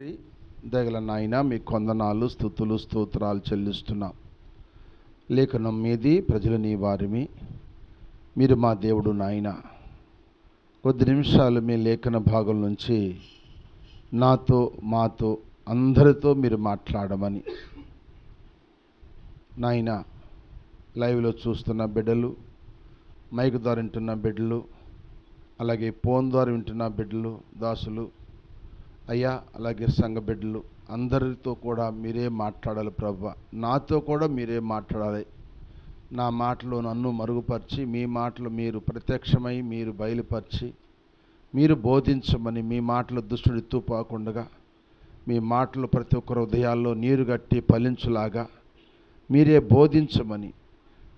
దయగల నాయన మీకు కొందనాలు స్తుతులు స్తోత్రాలు చెల్లిస్తున్నాం. లేఖనం మీది ప్రజలు నీ వారిమి, మీరు మా దేవుడు నాయన. కొద్ది నిమిషాలు మీ లేఖన భాగం నుంచి నాతో మాతో అందరితో మీరు మాట్లాడమని నాయన. లైవ్లో చూస్తున్న బిడ్డలు, మైక్ ద్వారా వింటున్న బిడ్డలు, అలాగే ఫోన్ ద్వారా వింటున్న బిడ్డలు, దాసులు అయ్యా, అలాగే సంఘ బిడ్డలు అందరితో కూడా మీరే మాట్లాడాలి ప్రభువా. నాతో కూడా మీరే మాట్లాడాలి. నా మాటలు నన్ను మరుగుపరిచి మీ మాటలు మీరు ప్రత్యక్షమై మీరు బయలుపరిచి మీరు బోధించమని, మీ మాటలు దుష్టుడు ఎత్తుపోకుండా మీ మాటలు ప్రతి ఒక్కరి హృదయాల్లో నీరు గట్టి ఫలించులాగా మీరే బోధించమని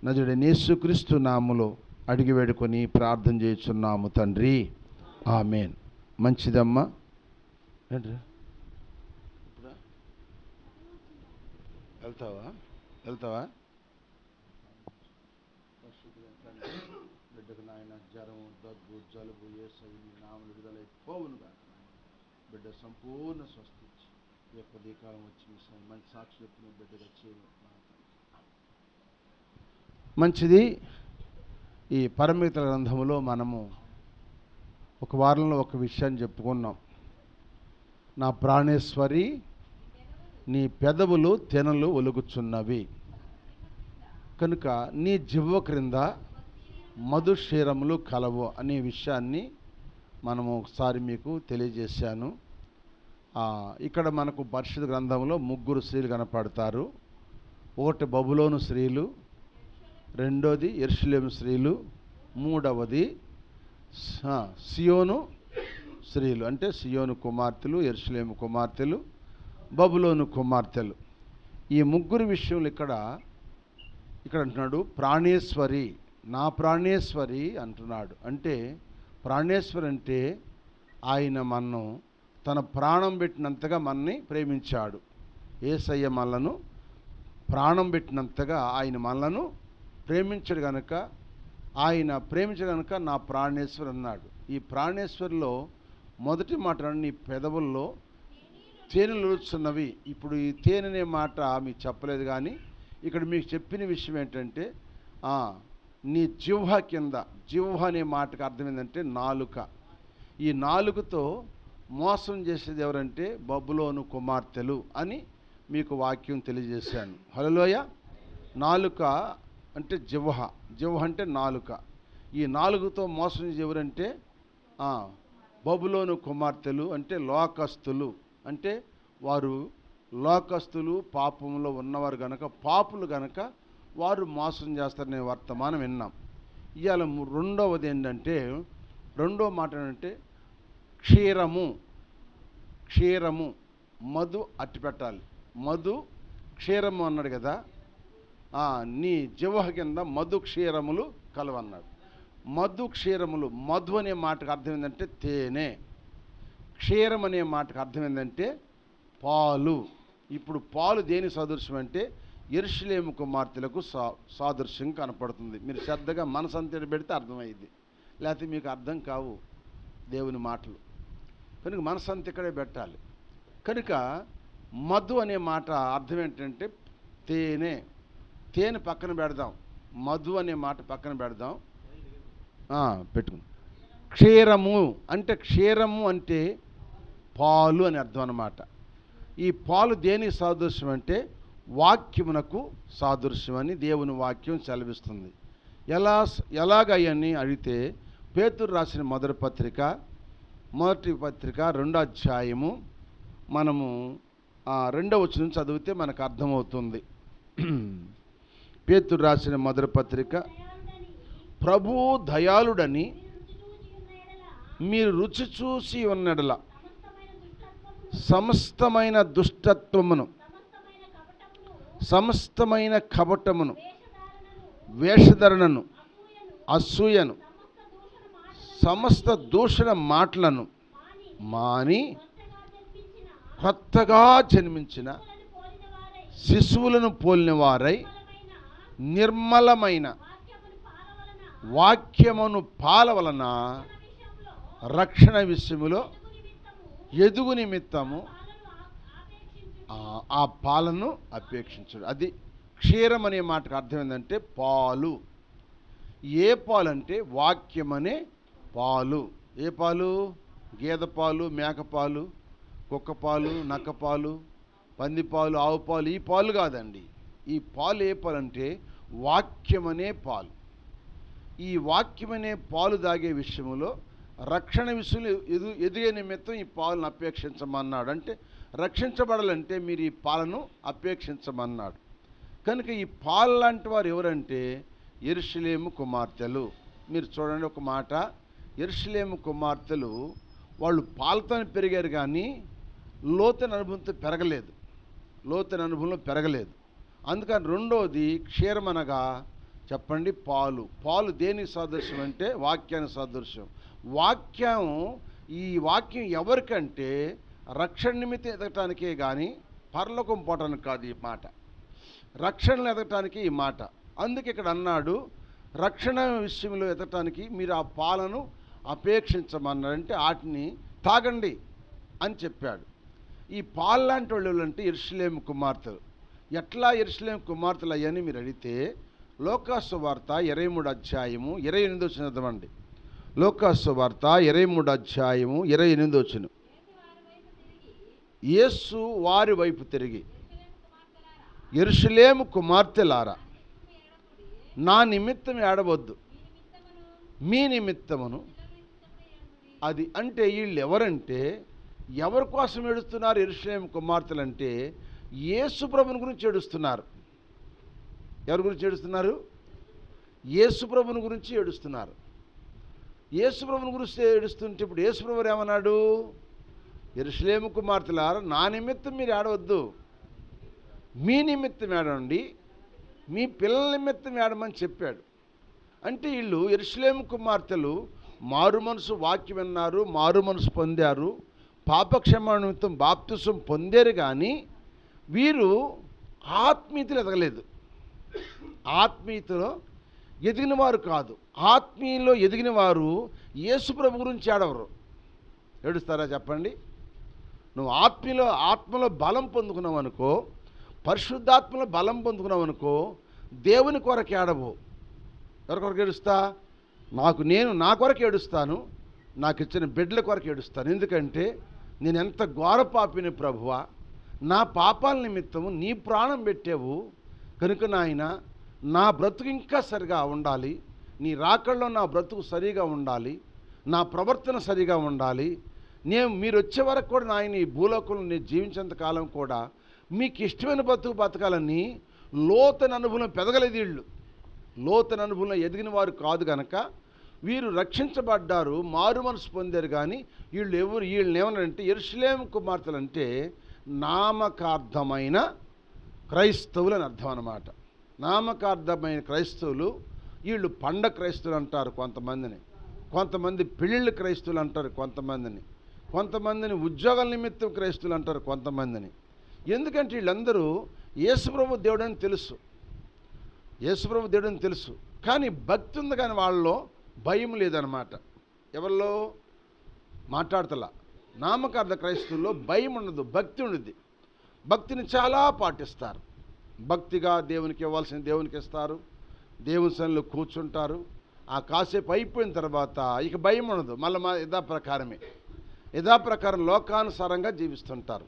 నజరుడైన యేసుక్రీస్తు నామములో అడిగి వేడుకొని ప్రార్థన చేస్తున్నాము తండ్రి, ఆమేన్. మంచిదమ్మా. వెళ్తావా బిడ్డకు నాయన జ్వరము, దగ్గు, జలుబు ఏసై నామలు విడుదలై పోవునుగా. బిడ్డ సంపూర్ణ స్వస్థ ఈ యొక్క దీకాలం వచ్చి మంచి సాక్షి చెప్పిన బిడ్డగా చేయను. మంచిది. ఈ పరమిత గ్రంథములో మనము ఒక వారంలో ఒక విషయాన్ని చెప్పుకున్నాం. నా ప్రాణేశ్వరి నీ పెదవులు తెనలు ఒలుగుచున్నవి కనుక నీ జివ్వ క్రింద మధుక్షీరములు కలవు అనే విషయాన్ని మనము ఒకసారి మీకు తెలియజేశాను. ఇక్కడ మనకు పరిశుద్ధ గ్రంథంలో ముగ్గురు స్త్రీలు కనపడతారు. ఒకటి బబులోను స్త్రీలు, రెండోది యెరూషలేము స్త్రీలు, మూడవది సియోను స్త్రీలు. అంటే సియోను కుమార్తెలు, యెరూషలేము కుమార్తెలు, బబులోను కుమార్తెలు. ఈ ముగ్గురు విషయంలో ఇక్కడ అంటున్నాడు ప్రాణేశ్వరి, నా ప్రాణేశ్వరి అంటున్నాడు. అంటే ప్రాణేశ్వరి అంటే ఆయన మనను తన ప్రాణం పెట్టినంతగా మనని ప్రేమించాడు. యేసయ్య మనలను ప్రాణం పెట్టినంతగా ఆయన మనలను ప్రేమించాడు కనుక, ఆయన ప్రేమించాడు కనుక నా ప్రాణేశ్వరి అన్నాడు. ఈ ప్రాణేశ్వరిలో మొదటి మాట నీ పెదవుల్లో తేనెలు రుచున్నవి. ఇప్పుడు ఈ తేనె అనే మాట మీకు చెప్పలేదు, కానీ ఇక్కడ మీకు చెప్పిన విషయం ఏంటంటే నీ జిహ్వ కింద, జిహ్వ అనే మాటకు అర్థం ఏంటంటే నాలుక. ఈ నాలుకతో మోసం చేసేది ఎవరంటే బబులోను కుమార్తెలు అని మీకు వాక్యం తెలియజేశాను. హల్లెలూయా. నాలుక అంటే జిహ్వ, జిహ్వ అంటే నాలుక. ఈ నాలుగుతో మోసం చేసేది ఎవరంటే బబులోను కుమార్తెలు, అంటే లోకస్తులు. అంటే వారు లోకస్తులు, పాపంలో ఉన్నవారు గనక, పాపులు గనక వారు మోసం చేస్తారనే వర్తమానం విన్నాం. ఇవాళ రెండవది ఏంటంటే, రెండో మాట ఏంటంటే క్షీరము. క్షీరము, మధు అట్టి పెట్టాలి. మధు క్షీరము అన్నాడు కదా. నీ జిహ్వ కింద మధు క్షీరములు కలవన్నాడు. మధు క్షీరములు, మధు అనే మాటకు అర్థం ఏంటంటే తేనె, క్షీరం అనే మాటకు అర్థం ఏంటంటే పాలు. ఇప్పుడు పాలు దేని సాదృశ్యం అంటే యెరూషలేము కుమార్తెలకు సాదృశ్యం కనపడుతుంది. మీరు శ్రద్ధగా మనసంతటి పెడితే అర్థమైంది, లేకపోతే మీకు అర్థం కావు దేవుని మాటలు. కనుక మనసంత ఇక్కడే పెట్టాలి. కనుక మధు అనే మాట అర్థం ఏంటంటే తేనె. తేనె పక్కన పెడదాం, మధు అనే మాట పక్కన పెడదాం, పెట్టుకుని. క్షీరము అంటే, క్షీరము అంటే పాలు అని అర్థం అన్నమాట. ఈ పాలు దేనికి సాదృశ్యం అంటే వాక్యమునకు సాదృశ్యం అని దేవుని వాక్యం సెలవిస్తుంది. ఎలాగని అడిగితే పేతురు రాసిన మొదటి పత్రిక 2వ అధ్యాయము మనము 2వ వచనం చదివితే మనకు అర్థమవుతుంది. పేతురు రాసిన మొదటి పత్రిక, ప్రభువు దయాళుడని మీరు రుచి చూసి ఉన్నడల సమస్తమైన దుష్టత్వమును, సమస్తమైన కపటమును, వేషధరణను, అసూయను, సమస్త దూషణ మాటలను మాని కొత్తగా జన్మించిన శిశువులను పోలిన వారై నిర్మలమైన వాక్యమును పాల వలన రక్షణ విషయములో ఎదుగు నిమిత్తము ఆ పాలను అపేక్షించడు. అది క్షీరం అనే మాటకు అర్థం ఏంటంటే పాలు. ఏ పాలు అంటే వాక్యం అనే పాలు. ఏ పాలు? గేదె పాలు, మేక పాలు, కుక్క పాలు, నక్క పాలు, పంది పాలు, ఆవు పాలు, ఈ పాలు కాదండి. ఈ పాలు ఏ పాలు అంటే వాక్యం అనే పాలు. ఈ వాక్యం అనే పాలు తాగే విషయంలో రక్షణ విషయంలో ఎదిగే నిమిత్తం ఈ పాలను అపేక్షించమన్నాడు. అంటే రక్షించబడాలంటే మీరు ఈ పాలను అపేక్షించమన్నాడు. కనుక ఈ పాలు లాంటి వారు ఎవరంటే యెరూషలేము కుమార్తెలు. మీరు చూడండి ఒక మాట, యెరూషలేము కుమార్తెలు వాళ్ళు పాలతో పెరిగారు కానీ లోతైన అనుభవంతో పెరగలేదు, లోతైన అనుభవంలో పెరగలేదు. అందుకని రెండోది క్షీరమనగా చెప్పండి పాలు. పాలు దేనికి సాదృశ్యం అంటే వాక్యానికి సాదృశ్యం. వాక్యం, ఈ వాక్యం ఎవరికంటే రక్షణ నిమిత్తం ఎదగటానికే కానీ పరలోకం పోవటానికి కాదు. ఈ మాట రక్షణలు ఎదగటానికి ఈ మాట. అందుకే ఇక్కడ అన్నాడు రక్షణ విషయంలో ఎదగటానికి మీరు ఆ పాలను అపేక్షించమన్నాడంటే వాటిని తాగండి అని చెప్పాడు. ఈ పాలు లాంటి వాళ్ళు అంటే యెరూషలేము కుమార్తెలు. ఎట్లా యెరూషలేము కుమార్తెలు అయ్యని మీరు అడిగితే లోకాసు వార్త 23 అధ్యాయము 28 వచనం చదవండి. లోకాసు వార్త 23 అధ్యాయము 28 వచనం. యేసు వారి వైపు తిరిగి యెరూషలేము కుమార్తెలారా, నా నిమిత్తం ఏడవద్దు, మీ నిమిత్తమును. అది అంటే వీళ్ళు ఎవరంటే ఎవరి కోసం ఏడుస్తున్నారు? యెరూషలేము కుమార్తెలు అంటే యేసు ప్రభుని గురించి ఏడుస్తున్నారు. ఎవరి గురించి ఏడుస్తున్నారు? యేసు ప్రభుని గురించి ఏడుస్తున్నారు. యేసు ప్రభుని గురించి ఏడుస్తుంటే ఇప్పుడు యేసు ప్రభు ఏమన్నాడు? యెరూషలేము కుమార్తెలారా, నా నిమిత్తం మీరు ఏడవద్దు, మీ నిమిత్తం ఏడండి, మీ పిల్లల నిమిత్తం ఏడమని చెప్పాడు. అంటే వీళ్ళు యెరూషలేము కుమార్తెలు మారు మనసు వాక్యం విన్నారు, మారు మనసు పొందారు, పాపక్షమాపణ నిమిత్తం బాప్తిసం పొందారు. కానీ వీరు ఆత్మీయతలు ఎదగలేదు, ఆత్మీయతలో ఎదిగిన వారు కాదు. ఆత్మీయంలో ఎదిగిన వారు యేసు ప్రభు గురించి ఏడవరు. ఏడుస్తారా చెప్పండి? నువ్వు ఆత్మలో బలం పొందుకున్నావు అనుకో, పరిశుద్ధాత్మలో బలం పొందుకున్నావు అనుకో, దేవుని కొరకు ఏడవు. ఎవరి కొరకు ఏడుస్తా? నేను నా కొరకు ఏడుస్తాను, నాకు ఇచ్చిన బిడ్డల కొరకు ఏడుస్తాను. ఎందుకంటే నేను ఎంత ఘోర పాపిని ప్రభువా, నా పాపాల నిమిత్తము నీ ప్రాణం పెట్టావు కనుక నాయన నా బ్రతుకు ఇంకా సరిగా ఉండాలి, నీ రాకల్లో నా బ్రతుకు సరిగా ఉండాలి, నా ప్రవర్తన సరిగా ఉండాలి. మీరు వచ్చే వరకు కూడా నాయన ఈ భూలోకంలో నేను జీవించేంత కాలం కూడా మీకు ఇష్టమైన బ్రతుకు బతకాలని లోతైన అనుభవం పెదగలేదు. వీళ్ళు లోతైన అనుభవంలో ఎదిగిన వారు కాదు కనుక వీరు రక్షించబడ్డారు, మారు మనసు పొందారు. కానీ వీళ్ళని ఏమన్నారంటే యెరూషలేము కుమార్తెలు అంటే నామకార్థమైన క్రైస్తవులు అని అర్థం అన్నమాట. నామకార్థమైన క్రైస్తవులు. వీళ్ళు పండ క్రైస్తవులు అంటారు కొంతమందిని, కొంతమంది పెళ్ళిళ్ళ క్రైస్తవులు అంటారు కొంతమందిని ఉద్యోగాల నిమిత్తం క్రైస్తవులు అంటారు కొంతమందిని. ఎందుకంటే వీళ్ళందరూ యేసుప్రభు దేవుడని తెలుసు, యేసుప్రభు దేవుడని తెలుసు, కానీ భక్తి ఉంది, కానీ వాళ్ళలో భయం లేదనమాట. ఎవరిలో మాట్లాడతలా? నామకార్థ క్రైస్తవుల్లో భయం ఉండదు, భక్తి ఉండదు. భక్తిని చాలా పాటిస్తారు. భక్తిగా దేవునికి ఇవ్వాల్సిన దేవునికి ఇస్తారు, దేవుని సన్నిధిలో కూర్చుంటారు. ఆ కాసేపు అయిపోయిన తర్వాత ఇక భయం ఉండదు, మళ్ళీ యథాప్రకారం లోకానుసారంగా జీవిస్తుంటారు.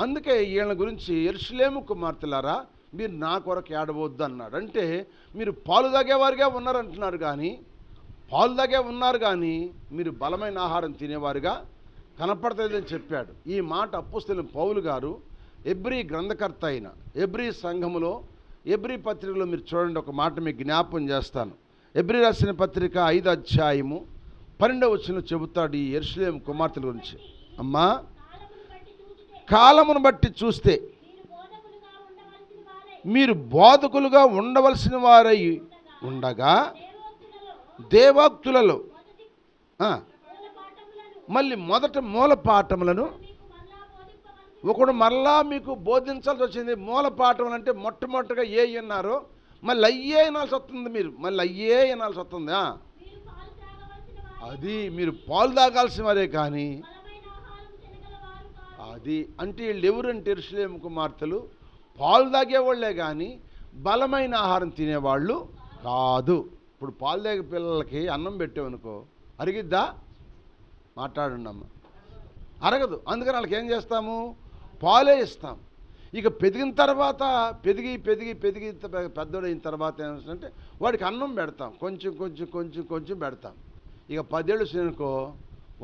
అందుకే వీళ్ళ గురించి యెరూషలేము కుమార్తెలారా, మీరు నా కొరకు ఏడవద్దు అన్నాడు. అంటే మీరు పాలు తాగేవారుగా ఉన్నారంటున్నారు, కానీ మీరు బలమైన ఆహారం తినేవారుగా కనపడలేదని చెప్పాడు. ఈ మాట అపోస్తలుడైన పౌలు గారు ఎబ్రీ గ్రంథకర్త అయిన ఎబ్రీ సంఘములో ఎబ్రీ పత్రికలో మీరు చూడండి, ఒక మాట మీకు జ్ఞాపం చేస్తాను. ఎబ్రీ రాసిన పత్రిక 5వ అధ్యాయము 12వ వచనంలో చెబుతాడు ఈ యెరూషలేము కుమార్తెల గురించి. అమ్మా, కాలమును బట్టి చూస్తే మీరు బోధకులుగా ఉండవలసిన వారై ఉండగా దేవోక్తులలో మళ్ళీ మొదట మూల పాఠములను ఒకడు మరలా మీకు బోధించాల్సి వచ్చింది. మూల పాఠములు అంటే మొట్టమొదటిగా ఏ విన్నారో మళ్ళీ అయ్యే వినాల్సి వస్తుంది. అది మీరు పాలు తాగాల్సిన వారే, కానీ అది అంటే వీళ్ళు ఎవరంటే యెరూషలేము కుమార్తెలు పాలు తాగేవాళ్లే కానీ బలమైన ఆహారం తినేవాళ్ళు కాదు. ఇప్పుడు పాలు తాగే పిల్లలకి అన్నం పెట్టామనుకో అరిగిద్దా? మాట్లాడుండమ్మా. అరగదు. అందుకని వాళ్ళకి ఏం చేస్తాము? పాలే ఇస్తాం. ఇక పెరిగిన తర్వాత పెరిగి పెద్దోడైన తర్వాత ఏమంటే వాడికి అన్నం పెడతాం, కొంచెం పెడతాం. ఇక 10 ఏళ్ళు వచ్చినాకో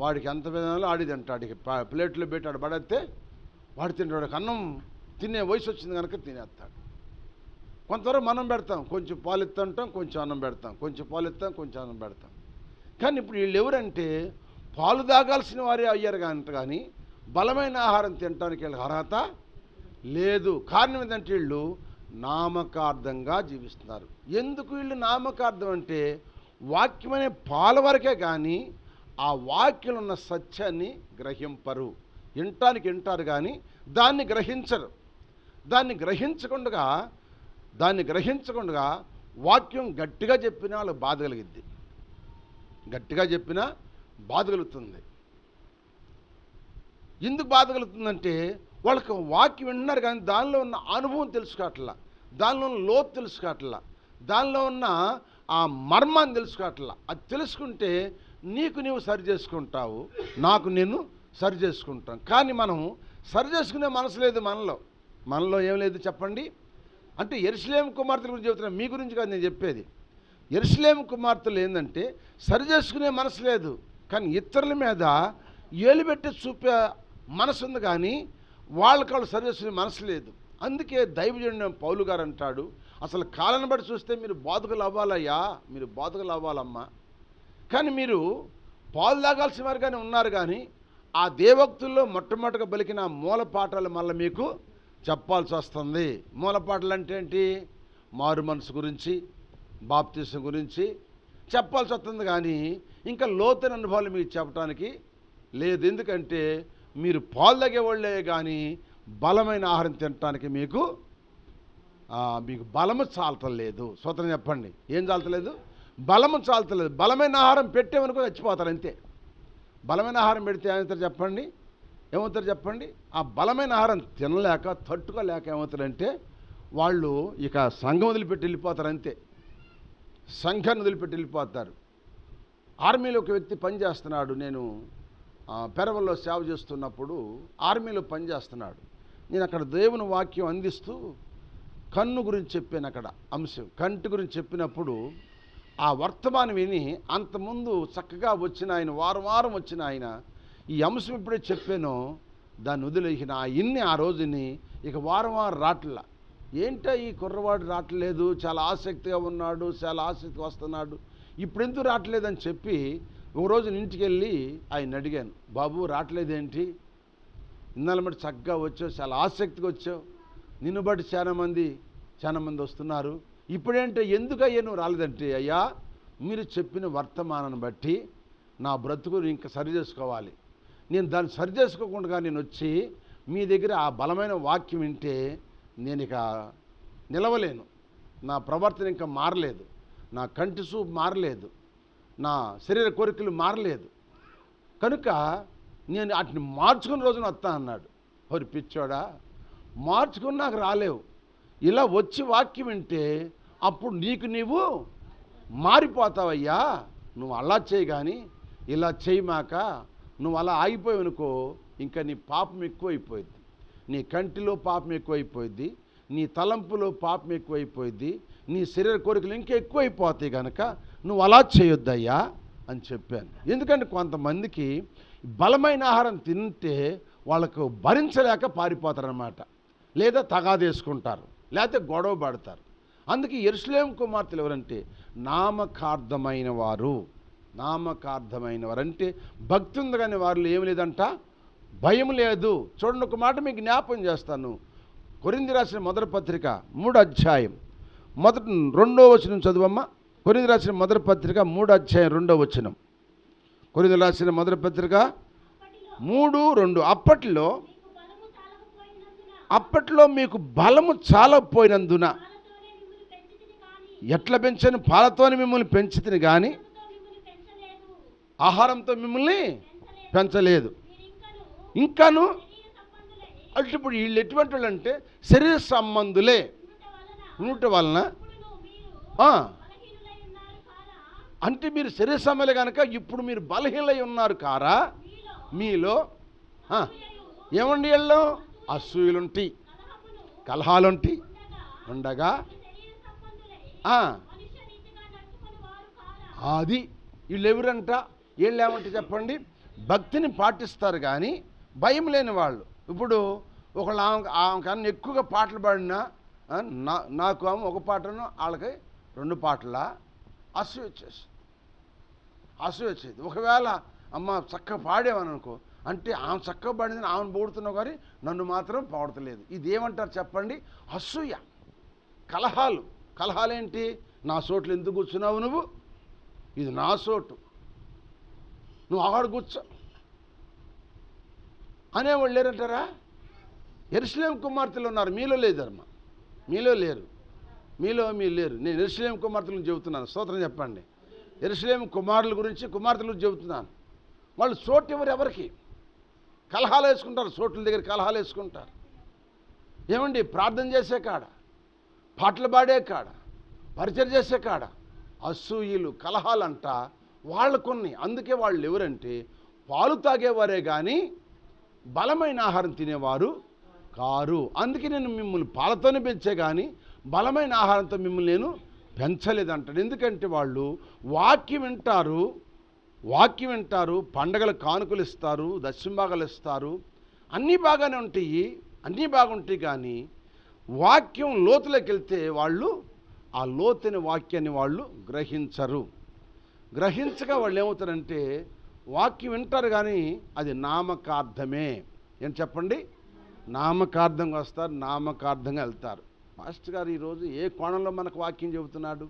వాడికి ఎంత విధానాలు ఆడి తింటాడు. ఇక ప్లేట్లో పెట్టాడు పడితే వాడు తింటాడు. అన్నం తినే వయసు వచ్చింది కనుక తినేస్తాడు. కొంతవరకు మనం పెడతాం, కొంచెం పాలు ఇస్తుంటాం, కొంచెం అన్నం పెడతాం, కొంచెం పాలు ఇస్తాం, కొంచెం అన్నం పెడతాం. కానీ ఇప్పుడు వీళ్ళు ఎవరంటే పాలు తాగాల్సిన వారే అయ్యారు కానీ బలమైన ఆహారం తినడానికి వీళ్ళకి అర్హత లేదు. కారణం ఏంటంటే వీళ్ళు నామకార్థంగా జీవిస్తున్నారు. ఎందుకు వీళ్ళు నామకార్థం అంటే వాక్యం అనే పాల వరకే కానీ ఆ వాక్యంలో ఉన్న సత్యాన్ని గ్రహింపరు. వింటారు కానీ దాన్ని గ్రహించరు. దాన్ని గ్రహించకుండా వాక్యం గట్టిగా చెప్పినా వాళ్ళకి బాధ కలిగిద్ది. గట్టిగా చెప్పినా బాధ కలుగుతుంది. ఎందుకు బాధ కలుగుతుందంటే వాళ్ళకి వాక్యం వింటున్నారు కానీ దానిలో ఉన్న అనుభవం తెలుసుకోవట్లా, దానిలో ఉన్న లోతు తెలుసుకోవట్లా, దానిలో ఉన్న ఆ మర్మాన్ని తెలుసుకోవట్లా. అది తెలుసుకుంటే నీకు నీవు సరి చేసుకుంటావు, నాకు నేను సరి చేసుకుంటాం. కానీ మనం సరి చేసుకునే మనసు లేదు మనలో ఏం లేదు చెప్పండి. అంటే యెరూషలేము కుమార్తెల గురించి చెబుతున్నా, మీ గురించి కాదు నేను చెప్పేది. యెరూషలేము కుమార్తెలు ఏంటంటే సరి చేసుకునే మనసు లేదు, కానీ ఇతరుల మీద ఏలుబెట్టి చూపే మనసు ఉంది కానీ వాళ్ళు సరి చేసుకునే మనసు లేదు. అందుకే దైవజనుడు పౌలు గారు అంటాడు, అసలు కాలాన్ని బట్టి చూస్తే మీరు బాధకులు అవ్వాలయ్యా, మీరు బాధకులు అవ్వాలమ్మా. కానీ మీరు పాలు తాగాల్సిన వారుగానే ఉన్నారు కానీ ఆ దేవోక్తుల్లో మొట్టమొదటిగా పలికిన మూల పాఠాలు మళ్ళీ మీకు చెప్పాల్సి వస్తుంది. మూల పాఠాలు అంటే ఏంటి? మారు మనసు గురించి, బాప్తిసం గురించి చెప్పాల్సి వస్తుంది కానీ ఇంకా లోతైన అనుభవాలు మీకు చెప్పడానికి లేదు. ఎందుకంటే మీరు పాలు తాగేవాళ్ళే కానీ బలమైన ఆహారం తినటానికి మీకు బలము చాలతలేదు. సూత్రం చెప్పండి, ఏం చాలతలేదు? బలము చాలతలేదు. బలమైన ఆహారం పెట్టేమనుకో చచ్చిపోతారు అంతే. బలమైన ఆహారం పెడితే ఏమవుతారు చెప్పండి? చెప్పండి? ఆ బలమైన ఆహారం తినలేక తట్టుకోలేక ఏమవుతారంటే వాళ్ళు ఇక సంఘం వదిలిపెట్టి వెళ్ళిపోతారు అంతే. సంఘాన్ని వదిలిపెట్టి వెళ్ళిపోతారు. ఆర్మీలో ఒక వ్యక్తి పనిచేస్తున్నాడు. నేను పెరవల్లో సేవ చేస్తున్నప్పుడు ఆర్మీలో పనిచేస్తున్నాడు. నేను అక్కడ దేవుని వాక్యం అందిస్తూ కన్ను గురించి చెప్పాను. అక్కడ అంశం కంటి గురించి చెప్పినప్పుడు ఆ వర్తమానం విని అంతకుముందు చక్కగా వచ్చిన ఆయన, వారం వచ్చిన ఆయన ఈ అంశం ఎప్పుడే చెప్పానో దాన్ని వదిలేసిన ఆ రోజుని ఇక వారం రాట్లా. ఏంటో ఈ కుర్రవాడు రావట్లేదు, చాలా ఆసక్తిగా ఉన్నాడు, చాలా ఆసక్తి వస్తున్నాడు, ఇప్పుడు ఎందుకు రావట్లేదని చెప్పి ఒక రోజు ఇంటికి వెళ్ళి ఆయన అడిగాను, బాబు రావట్లేదేంటి? ఇన్నాళ్ళ బట్టి చక్కగా వచ్చావు, చాలా ఆసక్తిగా వచ్చావు, నిన్ను బట్టి చాలా మంది వస్తున్నారు, ఇప్పుడేంటే ఎందుకయ్యా నువ్వు రాలేదంటే, అయ్యా మీరు చెప్పిన వర్తమానాన్ని బట్టి నా బ్రతుకుని ఇంకా సరి చేసుకోవాలి, నేను దాన్ని సరి చేసుకోకుండా నేను వచ్చి మీ దగ్గర ఆ బలమైన వాక్యం వింటే నేను ఇక నిలవలేను, నా ప్రవర్తన ఇంకా మారలేదు, నా కంటి చూపు మారలేదు, నా శరీర కోరికలు మారలేదు, కనుక నేను వాటిని మార్చుకున్న రోజున వస్తా అన్నాడు. హరి పిచ్చోడా, మార్చుకున్నాక రాలేవు, ఇలా వచ్చి వాక్యం వింటే అప్పుడు నీవు మారిపోతావయ్యా, నువ్వు అలా చేయి కానీ ఇలా చేయమాక, నువ్వు అలా ఆగిపోయావనుకో ఇంకా నీ పాపం ఎక్కువైపోయింది, నీ కంటిలో పాపం ఎక్కువైపోయింది, నీ తలంపులో పాపం ఎక్కువైపోయింది, నీ శరీర కోరికలు ఇంకా ఎక్కువైపోతాయి కనుక నువ్వు అలా చేయొద్దయ్యా అని చెప్పాను. ఎందుకంటే కొంతమందికి బలమైన ఆహారం తింటే వాళ్ళకు భరించలేక పారిపోతారన్నమాట, లేదా తగాదేసుకుంటారు, లేకపోతే గొడవ పడతారు. అందుకే యెరూషలేము కుమార్తెలు ఎవరంటే నామకార్థమైన వారు అంటే భక్తి ఉంది కానీ వారిలో ఏమి లేదంట, భయం లేదు. చూడండి, ఒక మాట మీకు జ్ఞాపం చేస్తాను. కొరింథీ రాసిన మొదటి పత్రిక 3వ అధ్యాయం 2వ వచనం చదువమ్మా. కొరింథీ రాసిన మొదటి పత్రిక 3వ అధ్యాయం 2వ వచనం. కొరింథీ రాసిన మొదటి పత్రిక 3:2. అప్పట్లో మీకు బలము చాలకపోయినందున ఎట్లా పెంచాను? పాలతోని మిమ్మల్ని పెంచితిని కానీ ఆహారంతో మిమ్మల్ని పెంచలేదు. ఇంకాను అంటే ఇప్పుడు వీళ్ళు ఎటువంటి వాళ్ళు అంటే శరీర సంబంధులే ఉండటం వలన అంటే మీరు శరీర సంబంధులే కనుక ఇప్పుడు మీరు బలహీనై ఉన్నారు కారా మీలో ఏమండి వీళ్ళు అసూయలుంటాయి, కలహాలుంటాయి ఉండగా అది వీళ్ళు ఎవరంట? వీళ్ళు ఏమంటే చెప్పండి, భక్తిని పాటిస్తారు కానీ భయం లేని వాళ్ళు. ఇప్పుడు ఒకళ్ళు ఆమె కన్నా ఎక్కువగా పాటలు పాడినా నాకు ఆమె ఒక పాటను వాళ్ళకి 2 పాటల అసూయ వచ్చేది. ఒకవేళ అమ్మ చక్కగా పాడేవని అనుకో, అంటే ఆమె చక్కగా పాడిందని ఆమెను పొగుడుతున్నావు కానీ నన్ను మాత్రం పొగడతలేదు. ఇది ఏమంటారు చెప్పండి? అసూయ. కలహాలేంటి? నా చోట్లు ఎందుకు కూర్చున్నావు నువ్వు? ఇది నా చోటు, నువ్వు ఆడ కూర్చో అనేవాళ్ళు లేరంటారా? యెరూషలేము కుమార్తెలు ఉన్నారు, మీలో లేదమ్మా, మీలో లేరు, మీరు లేరు. నేను యెరూషలేము కుమార్తెలను చెబుతున్నాను, స్తోత్రం చెప్పండి. యెరూషలేము కుమారుల గురించి, కుమార్తెల గురించి చెబుతున్నాను. వాళ్ళు చోటు ఎవరికి కలహాలు వేసుకుంటారు, చోట్ల దగ్గర కలహాలు వేసుకుంటారు. ఏమండి, ప్రార్థన చేసే కాడ, పాటలు పాడే కాడ, పరిచయం చేసే కాడ అసూయలు కలహాలంట వాళ్ళకున్నాయి. అందుకే వాళ్ళు ఎవరంటే పాలు తాగేవారే కానీ బలమైన ఆహారం తినేవారు కారు. అందుకే నేను మిమ్మల్ని పాలతోనే పెంచే కానీ బలమైన ఆహారంతో మిమ్మల్ని నేను పెంచలేదంటాడు. ఎందుకంటే వాళ్ళు వాక్యం వింటారు, పండగల కానుకలు ఇస్తారు, దశంభాగాలు ఇస్తారు, అన్నీ బాగానే ఉంటాయి, అన్నీ బాగుంటాయి. కానీ వాక్యం లోతులోకి వెళ్తే వాళ్ళు ఆ లోతైన వాక్యాన్ని వాళ్ళు గ్రహించగా వాళ్ళు ఏమవుతారంటే వాక్యం వింటారు కానీ అది నామకార్థమే. ఏం చెప్పండి? నామకార్థంగా వస్తారు, నామకార్థంగా వెళ్తారు. మాస్టర్ గారు ఈరోజు ఏ కోణంలో మనకు వాక్యం చెబుతున్నాడు?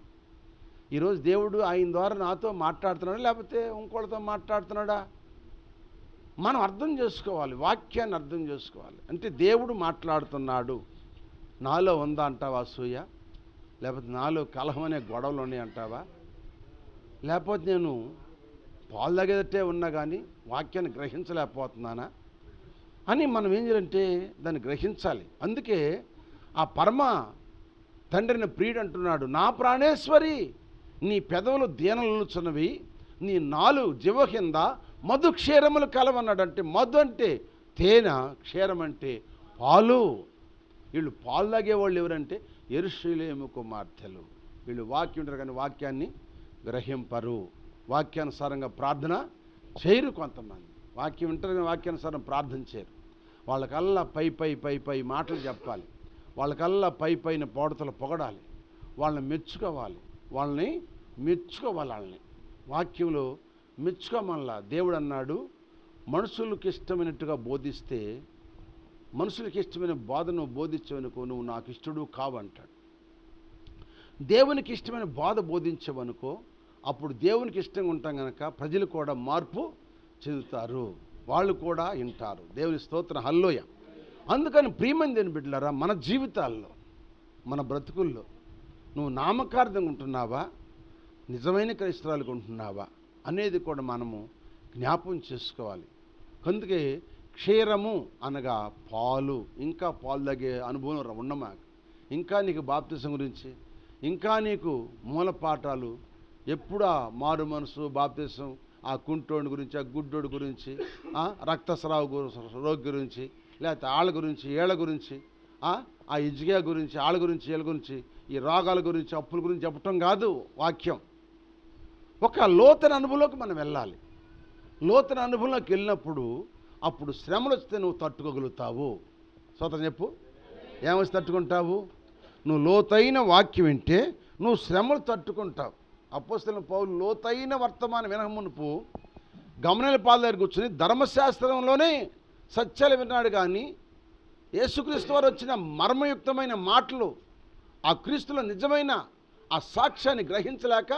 ఈరోజు దేవుడు ఆయన ద్వారా నాతో మాట్లాడుతున్నాడా లేకపోతే ఇంకోళ్ళతో మాట్లాడుతున్నాడా? మనం అర్థం చేసుకోవాలి, వాక్యాన్ని అర్థం చేసుకోవాలి. అంటే దేవుడు మాట్లాడుతున్నాడు, నాలో ఉందా అంటావా అసూయ? లేకపోతే నాలో కలహం అనే గొడవలు ఉన్నాయి అంటావా? లేకపోతే నేను పాలు తాగేదట్టే ఉన్నా కానీ వాక్యాన్ని గ్రహించలేకపోతున్నానా అని మనం ఏం చేయాలంటే దాన్ని గ్రహించాలి. అందుకే ఆ పరమ తండ్రిని ప్రియుడు అంటున్నాడు, నా ప్రాణేశ్వరి నీ పెదవులు దీనలుచున్నవి, నీ నాలుగు జివ కింద మధు క్షీరములు కలవన్నాడు. అంటే మధు అంటే తేనె, క్షీరం అంటే పాలు. వీళ్ళు పాలు తాగేవాళ్ళు ఎవరంటే యెరూషలేము కుమార్తెలు. వీళ్ళు వాక్యం ఉంటారు కానీ వాక్యాన్ని గ్రహింపరు, వాక్యానుసారంగా ప్రార్థన చేయరు. కొంతమంది వాక్యం వింటారు కానీ వాక్యానుసారం ప్రార్థన చేయరు. వాళ్ళకల్లా పై మాటలు చెప్పాలి, వాళ్ళకల్లా పైన పొగడతలు పొగడాలి, వాళ్ళని మెచ్చుకోవాలి, వాళ్ళని వాక్యంలో మెచ్చుకోమల్లా. దేవుడు అన్నాడు, మనుషులకు ఇష్టమైనట్టుగా బోధిస్తే, మనుషులకి ఇష్టమైన బోధను బోధించవనుకో నువ్వు నాకు ఇష్టడు కావంటాడు. దేవునికి ఇష్టమైన బోధ బోధించవనుకో అప్పుడు దేవునికి ఇష్టంగా ఉంటాం కనుక ప్రజలు కూడా మార్పు చెందుతారు, వాళ్ళు కూడా వింటారు. దేవుని స్తోత్రం, హల్లెలూయా. అందుకని ప్రియమైన దేవుని బిడ్డలారా, మన జీవితాల్లో, మన బ్రతుకుల్లో నువ్వు నామకార్థంగా ఉంటున్నావా, నిజమైన క్రైస్తవులుగా ఉంటున్నావా అనేది కూడా మనము జ్ఞాపం చేసుకోవాలి. అందుకే క్షీరము అనగా పాలు, ఇంకా పాలు తాగే అనుభవం ఉండమా, ఇంకా నీకు బాప్తిసం గురించి, ఇంకా నీకు మూల పాఠాలు ఎప్పుడా మారు మనసు, బాప్తిసం, ఆ కుంటోడి గురించి, ఆ గుడ్డోడి గురించి, రక్తస్రావ రోగి గురించి, లేకపోతే ఆళ్ళ గురించి, ఏళ్ళ గురించి, ఆ ఇజ్జియా గురించి, ఆళ్ళ గురించి, ఏళ్ళ గురించి, ఈ రోగాల గురించి, అప్పుల గురించి చెప్పటం కాదు వాక్యం. ఒక లోతైన అనుభవంలోకి మనం వెళ్ళాలి. లోతైన అనుభవంలోకి వెళ్ళినప్పుడు అప్పుడు శ్రమలు వస్తే నువ్వు తట్టుకోగలుగుతావు. సోదరం చెప్పు, ఏమొచ్చి తట్టుకుంటావు? నువ్వు లోతైన వాక్యం వింటే నువ్వు శ్రమలు తట్టుకుంటావు. అపోస్తలుడైన పౌలు లోతైన వర్తమానం వినకమునుపు గమనియేలు పాద దగ్గర కూర్చుని ధర్మశాస్త్రంలోనే సత్యాలు విన్నాడు. కానీ యేసుక్రీస్తు వారు వచ్చిన మర్మయుక్తమైన మాటలు, ఆ క్రీస్తులో నిజమైన ఆ సాక్ష్యాన్ని గ్రహించలేక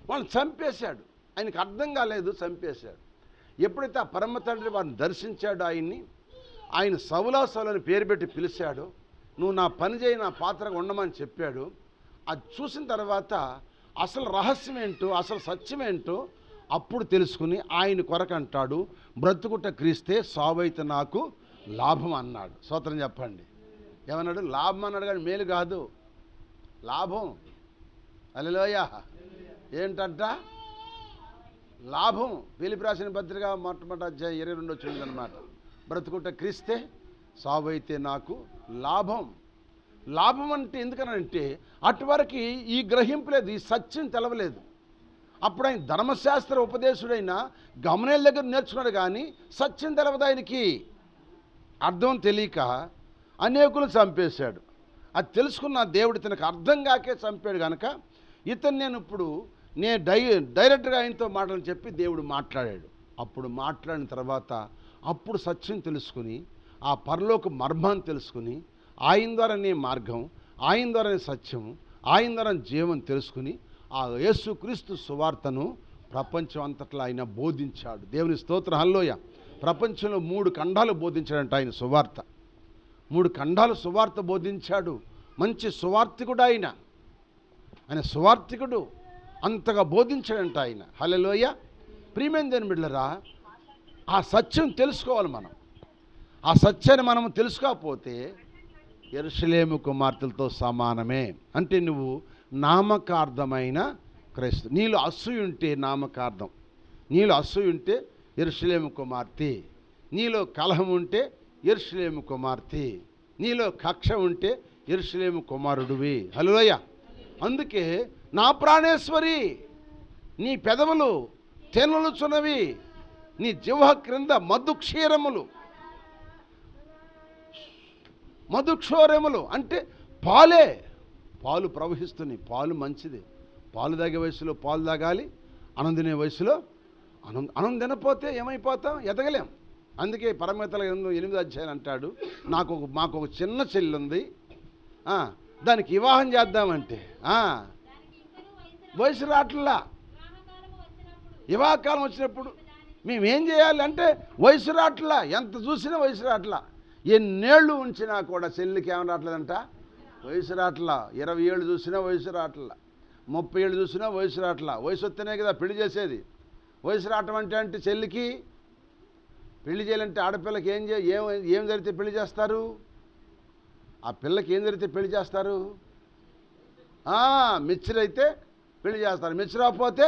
వాళ్ళని చంపేశాడు. ఆయనకు అర్థం కాలేదు, చంపేశాడు. ఎప్పుడైతే ఆ పరమ తండ్రి వారిని దర్శించాడో, ఆయన సౌలని పేరు పెట్టి పిలిచాడు, నువ్వు నా పని చేయి, నా పాత్రగా ఉండమని చెప్పాడు. అది చూసిన తర్వాత అసలు రహస్యం ఏంటో, అసలు సత్యం ఏంటో అప్పుడు తెలుసుకుని ఆయన కొరకు అంటాడు, బ్రతుకుట క్రీస్తే, సావైతే నాకు లాభం అన్నాడు. స్తోత్రం చెప్పండి. ఏమన్నాడు? లాభం అన్నాడు, కానీ మేలు కాదు, లాభం. హల్లెలూయా. ఏంటంట? లాభం. ఫిలిప్పీ రాసిన పత్రిక మొట్టమొదటి అధ్యాయం 22 వచ్చిందనమాట. బ్రతుకుంటే క్రీస్తే, సావు అయితే నాకు లాభం. లాభం అంటే ఎందుకనంటే అటువరకు ఈ గ్రహింపు లేదు, ఈ సత్యం తెలవలేదు. అప్పుడు ఆయన ధర్మశాస్త్ర ఉపదేశుడైన గమనేల దగ్గర నేర్చుకున్నాడు, కానీ సత్యం తెలవదు ఆయనకి. అర్థం తెలియక అనేకులు చంపేశాడు. అది తెలుసుకున్న దేవుడు ఇతనికి అర్థం కాకే చంపాడు కనుక ఇతను నేను డైరెక్ట్గా ఆయనతో మాటలు చెప్పి దేవుడు మాట్లాడాడు. అప్పుడు మాట్లాడిన తర్వాత అప్పుడు సత్యం తెలుసుకుని, ఆ పరలోక మర్మాన్ని తెలుసుకుని, ఆయన ద్వారానే మార్గం, ఆయన ద్వారానే సత్యం, ఆయన ద్వారా జీవం తెలుసుకుని ఆ యేసుక్రీస్తు సువార్తను ప్రపంచం అంతట్లో ఆయన బోధించాడు. దేవుని స్తోత్రం. హల్లెలూయా. ప్రపంచంలో 3 ఖండాలు బోధించాడంట ఆయన సువార్త. 3 ఖండాలు సువార్త బోధించాడు. మంచి సువార్తికుడు ఆయన సువార్తికుడు. అంతగా బోధించాడంట ఆయన. హల్లెలూయా. ప్రియమైన దేవుని బిడ్డలారా, ఆ సత్యం తెలుసుకోవాలి మనం. ఆ సత్యాన్ని మనం తెలుసుకోకపోతే యెరూషలేము కుమార్తెలతో సమానమే. అంటే నువ్వు నామకార్థమైన క్రైస్తవు. నీలో అసూయ ఉంటే నామకార్థం, నీలో అసూయ ఉంటే యెరూషలేము కుమార్తె, నీలో కలహం ఉంటే యెరూషలేము కుమార్తె, నీలో కక్ష ఉంటే యెరూషలేము కుమారుడివి. హల్లెలూయా. అందుకే నా ప్రాణేశ్వరి, నీ పెదవులు తేనెలుచున్నవి, నీ జిహ్వ క్రింద మధుక్షోరములు అంటే పాలు ప్రవహిస్తున్నాయి. పాలు మంచిది. పాలు తాగే వయసులో పాలు తాగాలి, అన్నం తినే వయసులో అన్నం తినపోతే ఏమైపోతాం? ఎదగలేం. అందుకే పరమేతల 8వ అధ్యాయం అంటాడు, మాకు ఒక చిన్న చెల్లి ఉంది, దానికి వివాహం చేద్దామంటే వయసు రాట్లా. వివాహకాలం వచ్చినప్పుడు మేమేం చేయాలి అంటే వయసు రాట్లా. ఎంత చూసినా వయసు రాట్లా. ఎన్నేళ్ళు ఉంచినా కూడా చెల్లికి ఏమని రావట్లేదంట, వయసు రాట్లా. 20 ఏళ్ళు చూసినా వయసు రాట్లా, 30 ఏళ్ళు చూసినా వయసు రాట్లా. వయసు వస్తేనే కదా పెళ్లి చేసేది. వయసు రావటం అంటే చెల్లికి పెళ్లి చేయాలంటే ఆడపిల్లకి ఏం జరిగితే పెళ్లి చేస్తారు? ఆ పిల్లకి ఏం జరిగితే పెళ్లి చేస్తారు? మెచ్యూర్ అయితే పెళ్లి చేస్తారు. మెచ్యూర్ అవ్వకపోతే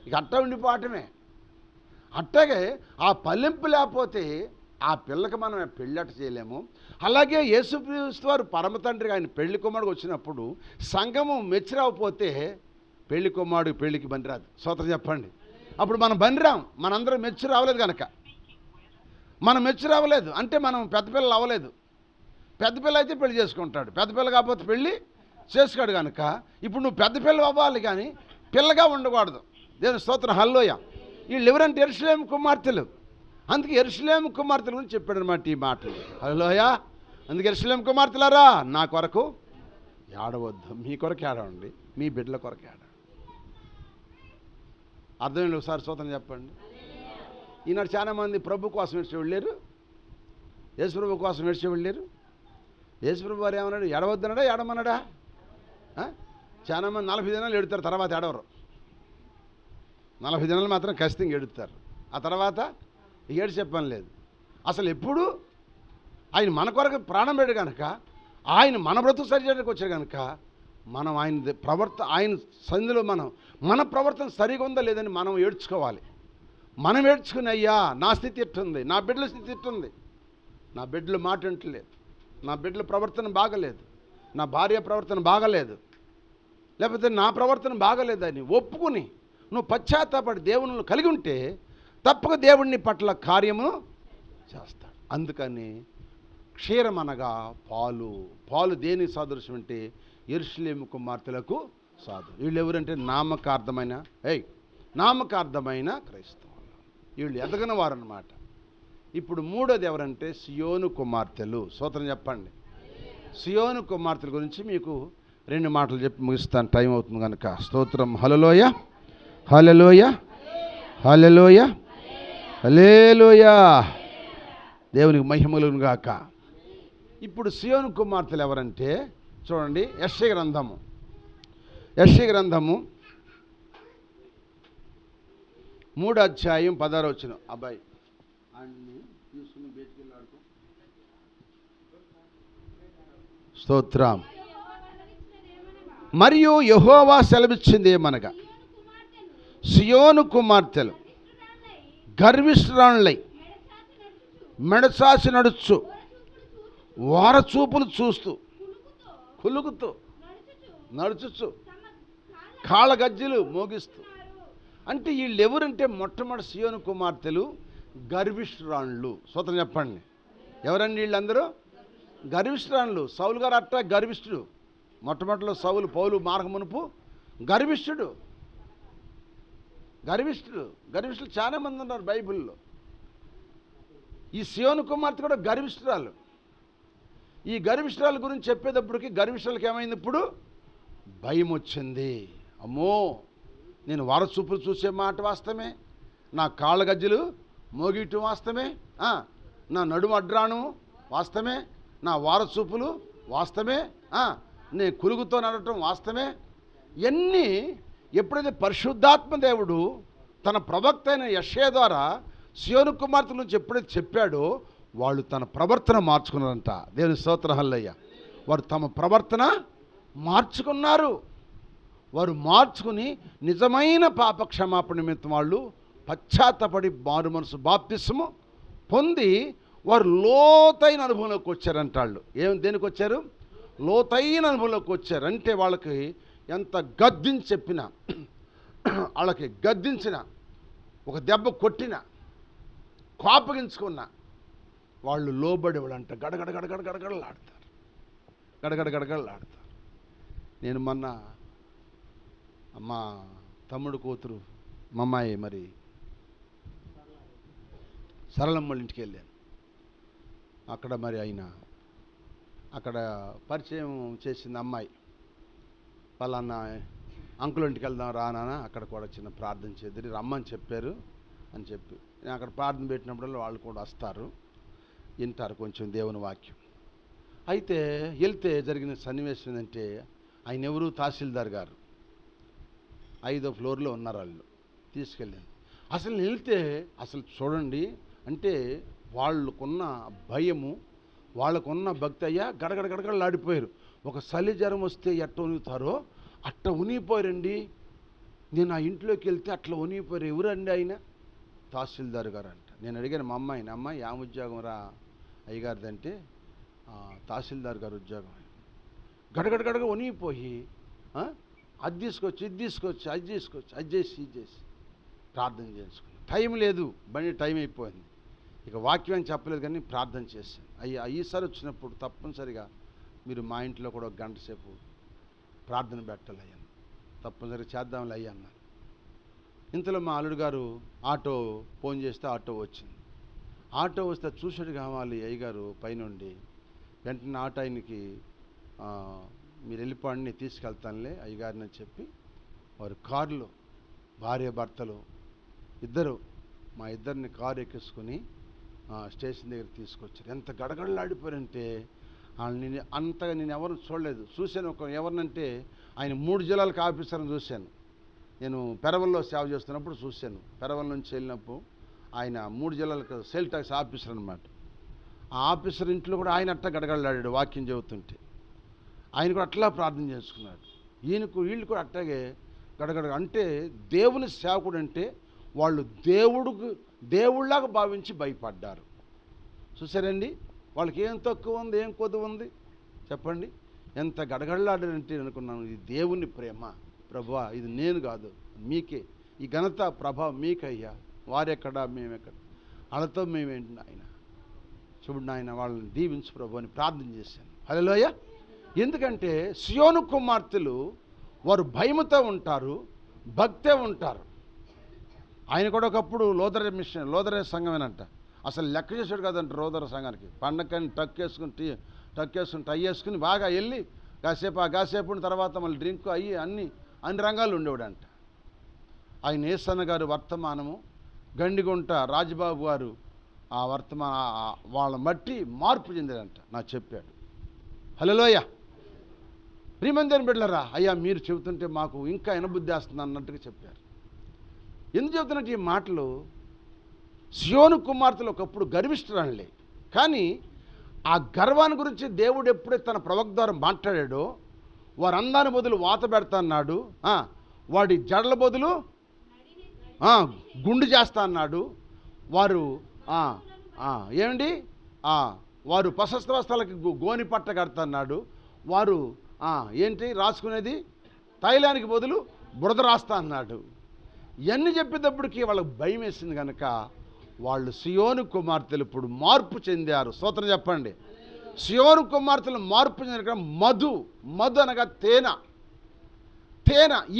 ఇక అట్ట ఉండిపోవటమే. అట్టగే ఆ పల్లింపు లేకపోతే ఆ పిల్లకి మనం పెళ్ళట చేయలేము. అలాగే యేసుక్రీస్తు వారు పరమ తండ్రి ఆయన పెళ్లి కుమారుడికి వచ్చినప్పుడు సంఘము మెచ్యూర్ అవ్వకపోతే పెళ్లి కుమారుడు పెళ్లికి బనిరాదు. స్తోత్రం చెప్పండి. అప్పుడు మనం బనిరాం. మనందరం మెచ్యూర్ అవ్వలేదు కనుక. మనం మెచ్యూర్ అవ్వలేదు అంటే మనం పెద్ద పిల్లలు అవ్వలేదు. పెద్ద పిల్ల అయితే పెళ్లి చేసుకుంటాడు, పెద్ద పిల్ల కాకపోతే పెళ్ళి చేసుకోడు కనుక ఇప్పుడు నువ్వు పెద్ద పిల్ల అవ్వాలి, కానీ పిల్లగా ఉండకూడదు. దేవుని స్తోత్రం. హల్లెలూయా. వీళ్ళు ఎవరంటే యెరూషలేము కుమార్తెలు. అందుకే యెరూషలేము కుమార్తెల గురించి చెప్పాడు అనమాట ఈ మాటలు. హల్లెలూయా. అందుకే యెరూషలేము కుమార్తెలారా, నా కొరకు ఏడవద్దు, మీ కొరకు ఏడవండి, మీ బిడ్డల కొరకు ఏడవండి. అర్థమైంది? ఒకసారి స్తోత్రం చెప్పండి. ఈనాడు చాలామంది ప్రభు కోసం ఏడ్చేవాళ్ళు లేరు, యేసుప్రభు కోసం ఏడ్చేవాళ్ళు లేరు. యేసుప్రభు వారు ఏమన్నాడు? ఏడవద్దన్నాడా ఏడమన్నాడా? చాలామంది 40 దినాలు ఎడుతారు, తర్వాత ఏడవరు. 40 దినాలు మాత్రం ఖచ్చితంగా ఎడుతారు. ఆ తర్వాత ఏడు చెప్పని లేదు. అసలు ఎప్పుడు ఆయన మన కొరకు ప్రాణం పెట్టాడు కనుక, ఆయన మన బ్రతుకు సరి చేయడానికి వచ్చాడు కనుక మనం ఆయన సంధిలో మన ప్రవర్తన సరిగా ఉందా లేదని మనం ఏడ్చుకోవాలి. మనం ఏడ్చుకుని, అయ్యా నా స్థితి ఎట్టుంది, నా బిడ్డల స్థితి ఎట్టుంది, నా బిడ్డలు మాట వింటలేదు, నా బిడ్డల ప్రవర్తన బాగలేదు, నా భార్య ప్రవర్తన బాగలేదు, లేకపోతే నా ప్రవర్తన బాగలేదని ఒప్పుకుని నువ్వు పశ్చాత్తాపడి దేవుని కలిగి ఉంటే తప్పక దేవుడిని పట్ల కార్యమును చేస్తాడు. అందుకని క్షీరం అనగా పాలు దేనికి సాదృశ్యం అంటే యెరూషలేము కుమార్తెలకు సాధు. వీళ్ళు ఎవరంటే నామకార్థమైన క్రైస్తవులు. వీళ్ళు ఎదగని వారు అన్నమాట. ఇప్పుడు మూడోది ఎవరంటే సియోను కుమార్తెలు. స్తోత్రం చెప్పండి. సియోను కుమార్తెల గురించి మీకు 2 మాటలు చెప్పి ముగిస్తాను, టైం అవుతుంది కనుక. స్తోత్రం. హల్లెలూయా, హల్లెలూయా, హల్లెలూయా, హల్లెలూయా. దేవునికి మహిమలును గాక. ఇప్పుడు సియోను కుమార్తెలు ఎవరంటే చూడండి, యెషయా గ్రంథము 3వ అధ్యాయం 16వ వచనం. అబ్బాయి అన్ని తీసుకుని బయటికి వెళ్ళాడుకో. స్తోత్రం. మరియు యెహోవా సెలవిచ్చింది ఏమనగా, సియోను కుమార్తెలు గర్విష్ఠురాళ్ళై మెడసాసి నడుచు, వారచూపులు చూస్తూ, కులుగుతూ, నడుచుచు, కాళ్ళ గజ్జెలు మోగిస్తూ. అంటే వీళ్ళు ఎవరంటే మొట్టమొదటి సియోను కుమార్తెలు గర్విష్ఠురాళ్ళు. స్వతం చెప్పండి, ఎవరండి వీళ్ళందరూ? గర్విష్ఠురాళ్ళు. సౌలు గారు అట్ట గర్విష్ఠుడు. మొట్టమొదటిలో సౌలు, పౌలు మార్గమునుపు గర్విష్ఠుడు. గర్విష్ఠులు చాలా మంది ఉన్నారు బైబిల్లో. ఈ సియోను కుమార్తె కూడా గర్విష్ఠురాలు. ఈ గర్విష్ఠురాల గురించి చెప్పేటప్పటికి గర్విష్ఠులకి ఏమైంది? ఇప్పుడు భయం వచ్చింది. అమ్మో, నేను వారచూపులు చూసే మాట వాస్తవమే, నా కాళ్ళ గజ్జెలు మోగియటం వాస్తవమే, నా నడుము అడ్రాణం వాస్తవమే, నా వారచూపులు వాస్తవమే, నేను కులుగుతో నడటం వాస్తవమే. ఇవన్నీ ఎప్పుడైతే పరిశుద్ధాత్మ దేవుడు తన ప్రవక్త అయిన యెషయా ద్వారా సియోను కుమార్తె నుంచి ఎప్పుడైతే చెప్పాడో వాళ్ళు తన ప్రవర్తన మార్చుకున్నారంట. దేవుని స్తోత్రం హల్లెలూయా. వారు తమ ప్రవర్తన మార్చుకున్నారు. వారు మార్చుకుని నిజమైన పాప క్షమాపణ నిమిత్తం వాళ్ళు పశ్చాత్తపడి మారు మనసు బాప్తిస్మము పొంది వారు లోతైన అనుభవంలోకి వచ్చారంట. వాళ్ళు దేనికి వచ్చారు? లోతైన అనుభవంలోకి వచ్చారు. అంటే వాళ్ళకి ఎంత గద్దించి చెప్పినా, వాళ్ళకి గద్దించిన, ఒక దెబ్బ కొట్టిన, కోపగించుకున్న వాళ్ళు లోబడేవాళ్ళంట గడగడగడగడగడగడలాడతారు. గడగడగడగడలాడతారు. నేను మొన్న మా తమ్ముడు కూతురు మా అమ్మాయి మరి సరళమ్మ వాళ్ళ ఇంటికి వెళ్ళాను. అక్కడ మరి అక్కడ పరిచయం చేసింది అమ్మాయి. వాళ్ళన్న అంకుల్ ఇంటికి వెళ్దాం రానా, అక్కడ కూడా చిన్న ప్రార్థన చేద్దరి రమ్మని చెప్పారు అని చెప్పి నేను అక్కడ ప్రార్థన పెట్టినప్పుడు వాళ్ళు కూడా వస్తారు, వింటారు కొంచెం దేవుని వాక్యం. అయితే వెళ్తే జరిగిన సన్నివేశం ఏంటంటే, ఆయన ఎవరు? తహసీల్దార్ గారు 5వ ఫ్లోర్లో ఉన్నారు. వాళ్ళు తీసుకెళ్ళాను. అసలు వెళ్తే అసలు చూడండి, అంటే వాళ్ళకున్న భయము, వాళ్ళకున్న భక్తి అయ్యా గడగడగడగడలాడిపోయారు. ఒక చలి జ్వరం వస్తే ఎట్ట ఉనిగుతారో అట్ట ఉనిగిపోయారండి. నేను ఆ ఇంట్లోకి వెళ్తే అట్లా ఉనిగిపోయారు. ఎవరండి ఆయన? తహసీల్దార్ గారు అంట. నేను అడిగాను మా అమ్మాయిని, అమ్మాయి ఏం ఉద్యోగం రా అయ్యగారిది అంటే, తహసీల్దార్ గారు ఉద్యోగం. గడగడగడగా ఉనిగిపోయి అది తీసుకొచ్చి ఇది తీసుకొచ్చి అది తీసుకొచ్చి అది చేసి ఇది చేసి ప్రార్థన చేసుకున్నాను. టైం లేదు, బండి టైం అయిపోయింది. ఇక వాక్యం అని చెప్పలేదు కానీ ప్రార్థన చేశాను. అయ్యా ఈసారి వచ్చినప్పుడు తప్పనిసరిగా మీరు మా ఇంట్లో కూడా 1 గంట సేపు ప్రార్థన పెట్టాలి అయ్యాను. తప్పనిసరిగా చేద్దాంలే అయ్యా అన్నారు. ఇంతలో మా అల్లుడు గారు ఆటో ఫోన్ చేస్తే ఆటో వచ్చింది. ఆటో వస్తే చూసాడు కావాలి అయ్యగారు పైనుండి. వెంటనే ఆటో ఆయనకి మీరు వెళ్ళిపోండి తీసుకెళ్తానులే అయ్యగారిని అని చెప్పి వారు కారులో భార్య భర్తలు ఇద్దరు మా ఇద్దరిని కారు ఎక్కించుకొని స్టేషన్ దగ్గర తీసుకొచ్చారు. ఎంత గడగడలాడిపోయారంటే వాళ్ళని అంతగా నేను ఎవరిని చూడలేదు. చూశాను ఎవరినంటే ఆయన 3 జిల్లాలకు ఆఫీసర్ని చూశాను. నేను పెరవల్లో సేవ చేస్తున్నప్పుడు చూశాను. పెరవల్ నుంచి వెళ్ళినప్పుడు ఆయన 3 జిల్లాలకు సేల్ ట్యాక్స్ ఆఫీసర్ అనమాట. ఆ ఆఫీసర్ ఇంట్లో కూడా ఆయన అట్లా గడగడలాడాడు వాక్యం చెబుతుంటే. ఆయన కూడా అట్లా ప్రార్థన చేసుకున్నాడు. వీళ్ళు కూడా అట్లాగే గడగడ. అంటే దేవుని సేవకుడు అంటే వాళ్ళు దేవుళ్ళలాగా భావించి భయపడ్డారు. చూసారండి, వాళ్ళకి ఏం తక్కువ ఉంది, ఏం కొద్దు ఉంది చెప్పండి. ఎంత గడగడలాడారంటే అనుకున్నాను, ఇది దేవుని ప్రేమ. ప్రభువా, ఇది నేను కాదు, మీకే ఈ ఘనత ప్రభావం మీకయ్యా. వారెక్కడా మేమెక్కడ, వాళ్ళతో మేమేంటి నాయన, చూడు నాయన వాళ్ళని దీవించు ప్రభు అని ప్రార్థన చేశాను. హల్లెలూయా. ఎందుకంటే సియోను కుమార్తెలు వారు భయముతో ఉంటారు, భక్తే ఉంటారు. ఆయన కూడా ఒకప్పుడు లోదర సంఘమేనంట. అసలు లెక్క చేసాడు కదంట లోదర సంఘానికి. పండగని టక్ వేసుకుని టై వేసుకుని బాగా వెళ్ళి కాసేపు తర్వాత మళ్ళీ డ్రింక్ అయ్యి అన్ని రంగాలు ఉండేవాడంట. ఆయన ఏసన్న గారు వర్తమానము, గండిగుంట రాజబాబు గారు ఆ వాళ్ళ మట్టి మార్పు చెందాడంట నాకు చెప్పాడు. హల్లెలూయా. ప్రియమందిని బిడ్డలారా, అయ్యా మీరు చెబుతుంటే మాకు ఇంకా వినబుద్ధి వస్తుంది అన్నట్టుగా చెప్పారు. ఎందుకు చెబుతున్నట్టు ఈ మాటలు? సియోను కుమార్తెలు ఒకప్పుడు గర్విష్ఠురాళ్ళే, కానీ ఆ గర్వాన్ని గురించి దేవుడు ఎప్పుడైతే తన ప్రవక్త ద్వారా మాట్లాడాడో, వారు అందాని బదులు వాత పెడతా అన్నాడు, వాడి జడల బదులు గుండు చేస్తా అన్నాడు, వారు ఏమండి వారు ప్రశస్త వస్త్రాలకి గోని పట్ట కడతా అన్నాడు, వారు ఏంటి రాసుకునేది తైలానికి బదులు బురద రాస్తా అన్నాడు. ఇవన్నీ చెప్పేటప్పటికి వాళ్ళకి భయం వేసింది కనుక వాళ్ళు సియోను కుమార్తెలు ఇప్పుడు మార్పు చెందారు. స్తోత్రం చెప్పండి. సియోను కుమార్తెలు మార్పు చెందిన మధు అనగా తేనె.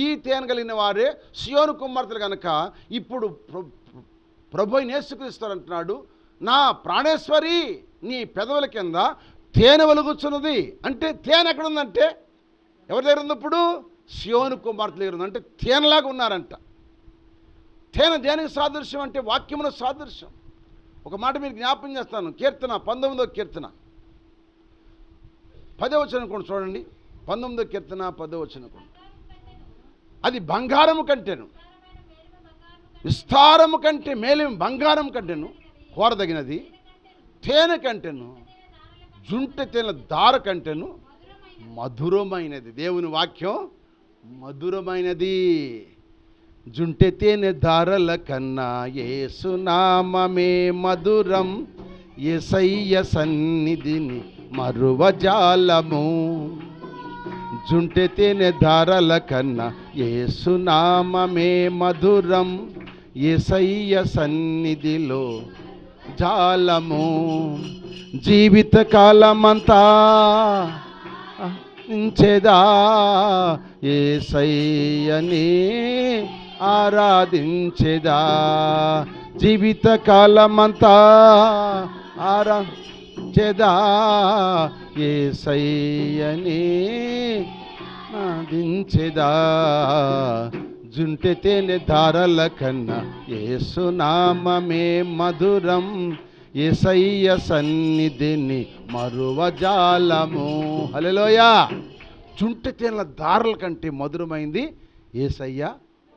ఈ తేనె కలిగిన వారే సియోను కుమార్తెలు కనుక ఇప్పుడు ప్రభు యేసుక్రీస్తు అంటున్నాడు, నా ప్రాణేశ్వరి నీ పెదవుల కింద తేనె వెలుగుచున్నది. అంటే తేనె ఎక్కడుందంటే ఎవరి దగ్గర ఉంది? ఇప్పుడు సియోను కుమార్తెల దగ్గర ఉంది. అంటే తేనెలాగా ఉన్నారంట. తేనె దేనికి సాదృశ్యం అంటే వాక్యమున సాదృశ్యం. ఒక మాట మీరు జ్ఞాపకం చేస్తాను. కీర్తన 19వ కీర్తన 10వ వచనం కూడా చూడండి. 19వ కీర్తన 10వ వచనం కూడా. అది బంగారము కంటేను, విస్తారము కంటే మేలేమి బంగారం కంటేను కోరదగినది, తేనె కంటేను జుంటె తేనె దార కంటేను మధురమైనది. దేవుని వాక్యం మధురమైనది. జుంటె తేనె దారల కన్నా యేసునామమే మధురం, యేసయ్య సన్నిధిని మరువజాలము. జుంటె తేనె దారల కన్నా యేసునామమే మధురం, యేసయ్య సన్నిధిలో జాలము. జీవిత కాలమంతా ఇంచెదా యేసయ్యని ఆరాధించెదా. జీవిత కాలమంతా ఆరాధించెదా యేసయ్యని ఆరాధించెదా. జుంటె తేనె దారల కన్నా యేసునామమే మధురం, యేసయ్య సన్నిధిని మరువజాలము. హల్లెలూయా. జుంటె తేనెల దారల కంటే మధురమైంది యేసయ్య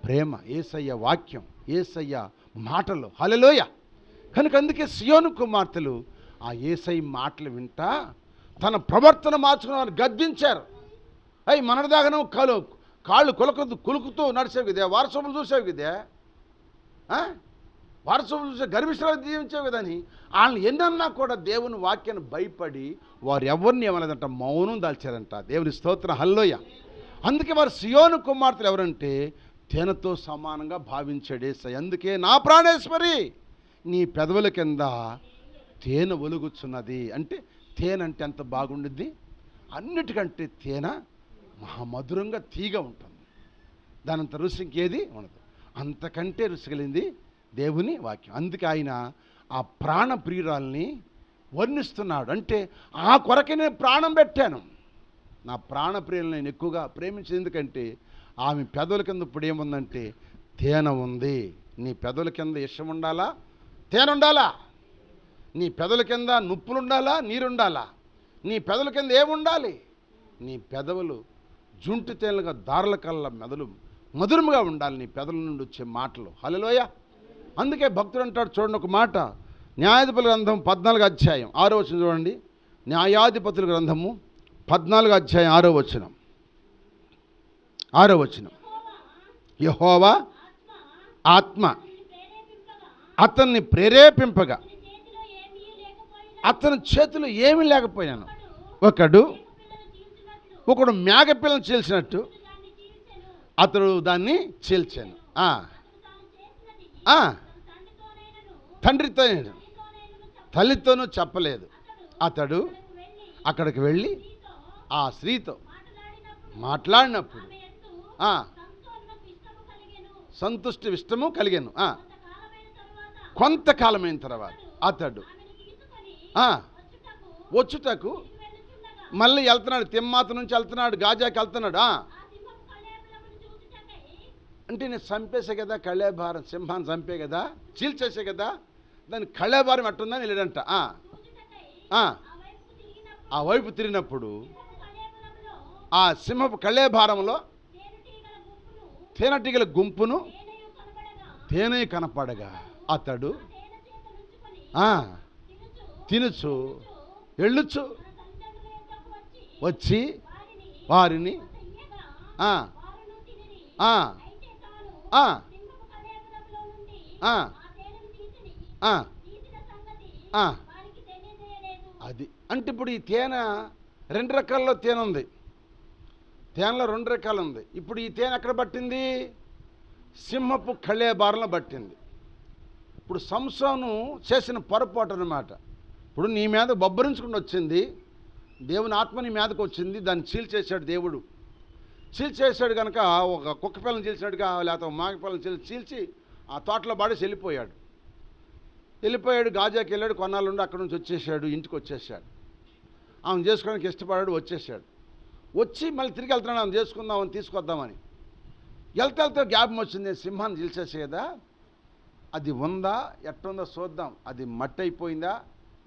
ప్రేమ, యేసయ్య వాక్యం, యేసయ్య మాటలు. హల్లెలూయా. కనుక అందుకే సియోను కుమార్తెలు ఆ యేసయ్య మాటలు వింటా తన ప్రవర్తన మార్చుకున్న వారు గద్దించారు. అయ్యి మనదాకా నువ్వు కాళ్ళు కులుకుతూ నడిచేవి కదే, వారసములు చూసావు కదే, వారసములు చూసే గర్భిష్ఠులు జీవించావు కదా అని వాళ్ళని ఎన్నన్నా కూడా దేవుని వాక్యాన్ని భయపడి వారు ఎవరిని ఏమలేదంట, మౌనం దాల్చారంట. దేవుని స్తోత్రం. హల్లెలూయా. అందుకే వారు సియోను కుమార్తెలు ఎవరంటే తేనెతో సమానంగా భావించాడు యేసయ్య. అందుకే నా ప్రాణేశ్వరి నీ పెదవుల కింద తేనె ఒలుగుచున్నది. అంటే తేనె అంటే ఎంత బాగుండిద్ది, అన్నిటికంటే తేనె మహామధురంగా తీగ ఉంటుంది. దానంత రుచి ఇంకేది ఉండదు. అంతకంటే రుచి కలిగింది దేవుని వాక్యం. అందుకే ఆయన ఆ ప్రాణ ప్రియురాల్ని వర్ణిస్తున్నాడు. అంటే ఆ కొరకే నేను ప్రాణం పెట్టాను, నా ప్రాణ ప్రియులను నేను ఎక్కువగా ప్రేమించింది. ఎందుకంటే ఆమె పెదవుల కింద ఇప్పుడు ఏముందంటే తేనె ఉంది. నీ పెదవుల కింద ఇష్టం ఉండాలా, తేనె ఉండాలా? నీ పెదవుల కింద నుప్పులు ఉండాలా, నీరుండాలా? నీ పెదవుల కింద ఏముండాలి? నీ పెదవులు జుంటు తేనెలుగా దారుల కల్లా మధురముగా ఉండాలి నీ పెదవుల నుండి వచ్చే మాటలు. హల్లెలూయా. అందుకే భక్తుడు అంటాడు, చూడండి ఒక మాట, న్యాయాధిపతుల గ్రంథం 14వ అధ్యాయం 6వ వచనం చూడండి. న్యాయాధిపతుల గ్రంథము 14వ అధ్యాయం 6వ వచనం. యెహోవా ఆత్మ అతన్ని ప్రేరేపింపగా అతని చేతిలో ఏమీ లేకపోయినాను. ఒకడు మేకపిల్లను చీల్చినట్టు అతడు దాన్ని చీల్చాను. తండ్రితో తల్లితోనూ చెప్పలేదు. అతడు అక్కడికి వెళ్ళి ఆ స్త్రీతో మాట్లాడినప్పుడు సంతుష్టి ఇష్టము కలిగాను. కొంతకాలమైన తర్వాత అతడు వచ్చుటకు మళ్ళీ వెళ్తున్నాడు. తిమ్మాత నుంచి వెళ్తున్నాడు, గాజాకి వెళ్తున్నాడు. అంటే నేను చంపేసే కదా కళేభారం, సింహాన్ని చంపే కదా, చీల్చేసే కదా, దాని కళేభారం ఎట్టుందని వెళ్ళాడంట. ఆ వైపు తిరిగినప్పుడు ఆ సింహపు కళేభారంలో తేనెటీగల గుంపును తేనె కనపడగా అతడు తినుచు వెళ్ళుచు వచ్చి వారిని ఆ, ఆ, ఆ, ఆ, ఆ, ఆ. అది అంటే ఇప్పుడు ఈ తేనె 2 రకాల్లో తేనె ఉంది. తేనెలో 2 రకాలు ఉంది. ఇప్పుడు ఈ తేనె ఎక్కడ పట్టింది? సింహపు కళేబారంలో పట్టింది. ఇప్పుడు సంసోను చేసిన పొరపాటు అన్నమాట. ఇప్పుడు నీ మీద బొబ్బరించుకుని వచ్చింది, దేవుని ఆత్మ నీ మీదకి వచ్చింది, దాన్ని చీల్చేశాడు దేవుడు. చీల్చేశాడు కనుక ఒక కుక్క పిల్లని చీల్చినట్టుగా లేకపోతే ఒక మాగ పిల్లని చీల్చి ఆ తోటలో పడేసి వెళ్ళిపోయాడు. గాజాకి వెళ్ళాడు, కొన్నాళ్ళు ఉండి అక్కడ నుంచి వచ్చేసాడు, ఇంటికి వచ్చేసాడు. ఆమె చేసుకోవడానికి ఇష్టపడాడు, వచ్చేసాడు. వచ్చి మళ్ళీ తిరిగి వెళ్తున్నాడు ఆమె చేసుకుందామని, తీసుకొద్దామని వెళ్తే జ్ఞాపకం వచ్చింది, సింహాన్ని చీల్చేసే కదా, అది ఉందా ఎట్టుందో చూద్దాం, అది మట్టి అయిపోయిందా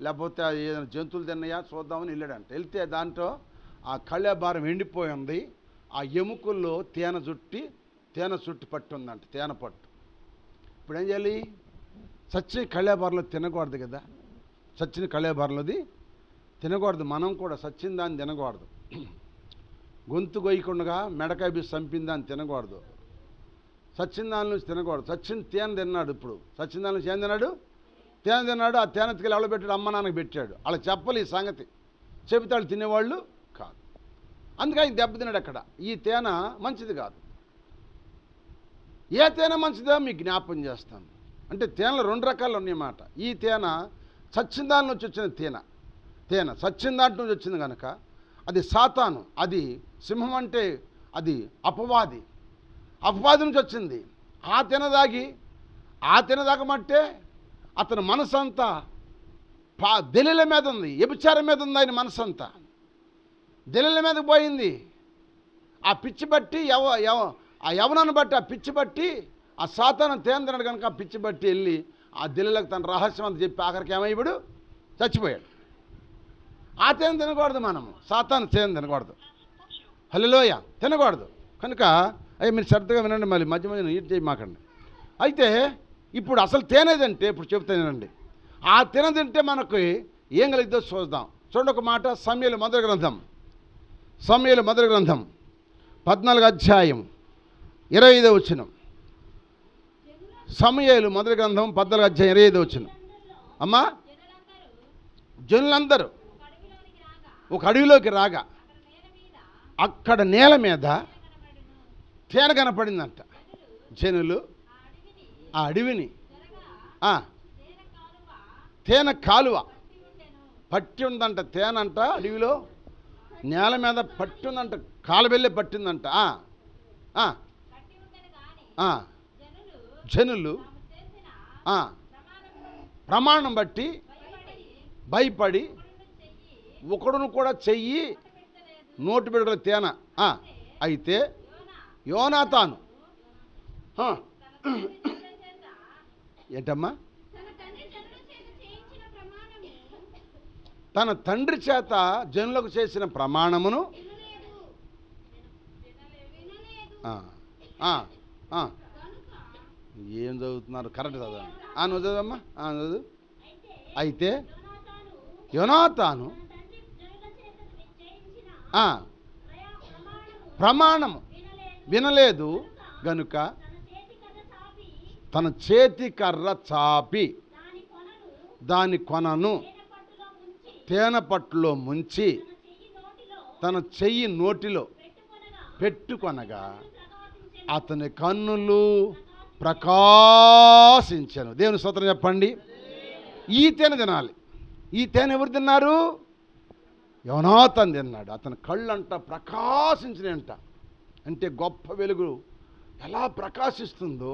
లేకపోతే ఏదైనా జంతువులు తిన్నాయా చూద్దామని వెళ్ళాడంట. వెళ్తే దాంట్లో ఆ కళ్ళెబారం ఎండిపోయి ఉంది, ఆ ఎముకల్లో తేనె చుట్టి పట్టు ఉందంట, తేనె పట్టు. ఇప్పుడు ఏం చేయాలి? చచ్చిన కళ్ళేబారంలో తినకూడదు కదా, చచ్చిన కళ్ళేబారంలోది తినకూడదు. మనం కూడా చచ్చిన దాన్ని తినకూడదు. గొంతు గొయ్యకుండా మెడకాయ బిసి చంపిన దాన్ని తినకూడదు. చచ్చిన దాని నుంచి తినకూడదు. చచ్చిన తేనె తిన్నాడు. ఇప్పుడు చచ్చిన దాని నుంచి ఏం తిన్నాడు? తేనె తిన్నాడు. ఆ తేనె ఎత్తుకెళ్ళి ఎవడో పెట్టాడు? అమ్మ నాన్నకి పెట్టాడు. వాళ్ళకి చెప్పాలి ఈ సంగతి, చెబితే వాళ్ళు తినేవాళ్ళు కాదు. అందుకే ఆయన దెబ్బతిన్నాడు అక్కడ. ఈ తేనె మంచిది కాదు. ఏ తేనె మంచిదో మీకు జ్ఞాపకం చేస్తాను. అంటే తేనెలు 2 రకాలు ఉన్నాయన్నమాట. ఈ తేనె చచ్చిన దాని నుంచి వచ్చిన తేనె చచ్చిన దాంట్లో నుంచి వచ్చింది కనుక అది సాతాను. అది సింహం అంటే అది అపవాది నుంచి వచ్చింది. ఆ తినదాగమంటే అతని మనసంతా దెలీల మీద ఉంది, వ్యభిచారం మీద ఉంది. ఆయన మనసంతా దెలీల మీదకి పోయింది. ఆ పిచ్చి బట్టి ఆ యవనాన్ని బట్టి, ఆ పిచ్చి బట్టి ఆ సాతాను తేంద్రడు కనుక ఆ పిచ్చి బట్టి వెళ్ళి ఆ దెలీలకు తన రహస్యం అంతా చెప్పి ఆఖరికి ఏమయ్యాడు? చచ్చిపోయాడు. ఆ తేనె తినకూడదు. మనము సాతాను తేనె తినకూడదు. హల్లెలూయ, తినకూడదు. కనుక మీరు శ్రద్ధగా వినండి, మళ్ళీ మధ్య మధ్య ఈట్ చేయమాకండి. అయితే ఇప్పుడు అసలు తేనేదంటే ఇప్పుడు చెబుతానండి. ఆ తేనె తింటే మనకు ఏం కలిగిద్దో చూద్దాం. చూడండి ఒక మాట, సమూయేలు మొదటి గ్రంథం 14 అధ్యాయం 25వ వచనం. సమూయేలు మొదటి గ్రంథం 14 అధ్యాయం 25వ వచనం. అమ్మా, జనులందరూ ఒక అడవిలోకి రాగా అక్కడ నేల మీద తేనె కనపడిందంట. జనులు ఆ అడవిని తేనె కాలువ పట్టి ఉందంట. తేనె అంట అడవిలో నేల మీద పట్టి ఉందంట, కాలువెళ్ళి పట్టిందంట. జనులు ప్రమాణం బట్టి భయపడి ఒకడును కూడా చెయ్యి నోటి పెడుగుల తేనె. అయితే యోనాతాను ఏంటమ్మా? తన తండ్రి చేత జనులకు చేసిన ప్రమాణమును ఏం చదువుతున్నారు? కరెక్ట్ చదవండి. నువ్వు చదవమ్మా, చదువు. అయితే యోనాతాను ప్రమాణము వినలేదు గనుక తన చేతి కర్ర చాపి దాని కొనను తేనె పట్టులో ముంచి తన చెయ్యి నోటిలో పెట్టుకొనగా అతని కన్నులు ప్రకాశించెను. దేవుని స్తోత్రం చెప్పండి. ఈ తేనె తినాలి. ఈ తేనె ఎవరు తిన్నారు? యోనాతాను తిన్నాడు. అతని కళ్ళంట ప్రకాశించినంట. అంటే గొప్ప వెలుగు ఎలా ప్రకాశిస్తుందో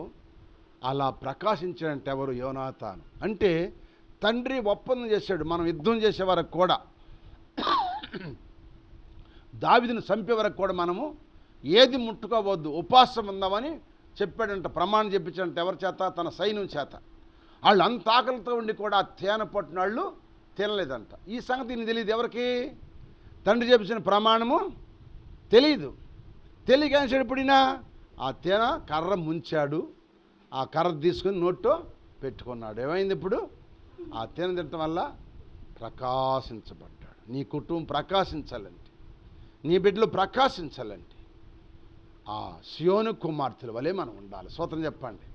అలా ప్రకాశించాడంటే ఎవరు? యోనాతాను. అంటే తండ్రి ఒప్పందం చేశాడు, మనం యుద్ధం చేసే వరకు కూడా, దావీదును చంపే వరకు కూడా మనము ఏది ముట్టుకోవద్దు, ఉపవాసం ఉందామని చెప్పాడంట. ప్రమాణం చెప్పించాడంట. ఎవరి చేత? తన సైన్యం చేత. వాళ్ళు అంత ఆకలితో ఉండి కూడా ఆ తేనె పట్టిన వాళ్ళు తినలేదంట. ఈ సంగతి నీకు తెలియదు. ఎవరికి? తండ్రి చెప్పించిన ప్రమాణము తెలియదు. తెలియక ఎప్పుడైనా ఆ తేనె కర్ర ముంచాడు, ఆ కర్ర తీసుకుని నోట్లో పెట్టుకున్నాడు. ఏమైంది? ఇప్పుడు ఆ తేనె తినటం వల్ల ప్రకాశించబడ్డాడు. నీ కుటుంబం ప్రకాశించాలంటే, నీ బిడ్డలు ప్రకాశించాలంటే ఆ సియోను కుమార్తెల వలె మనం ఉండాలి. స్తోత్రం చెప్పండి.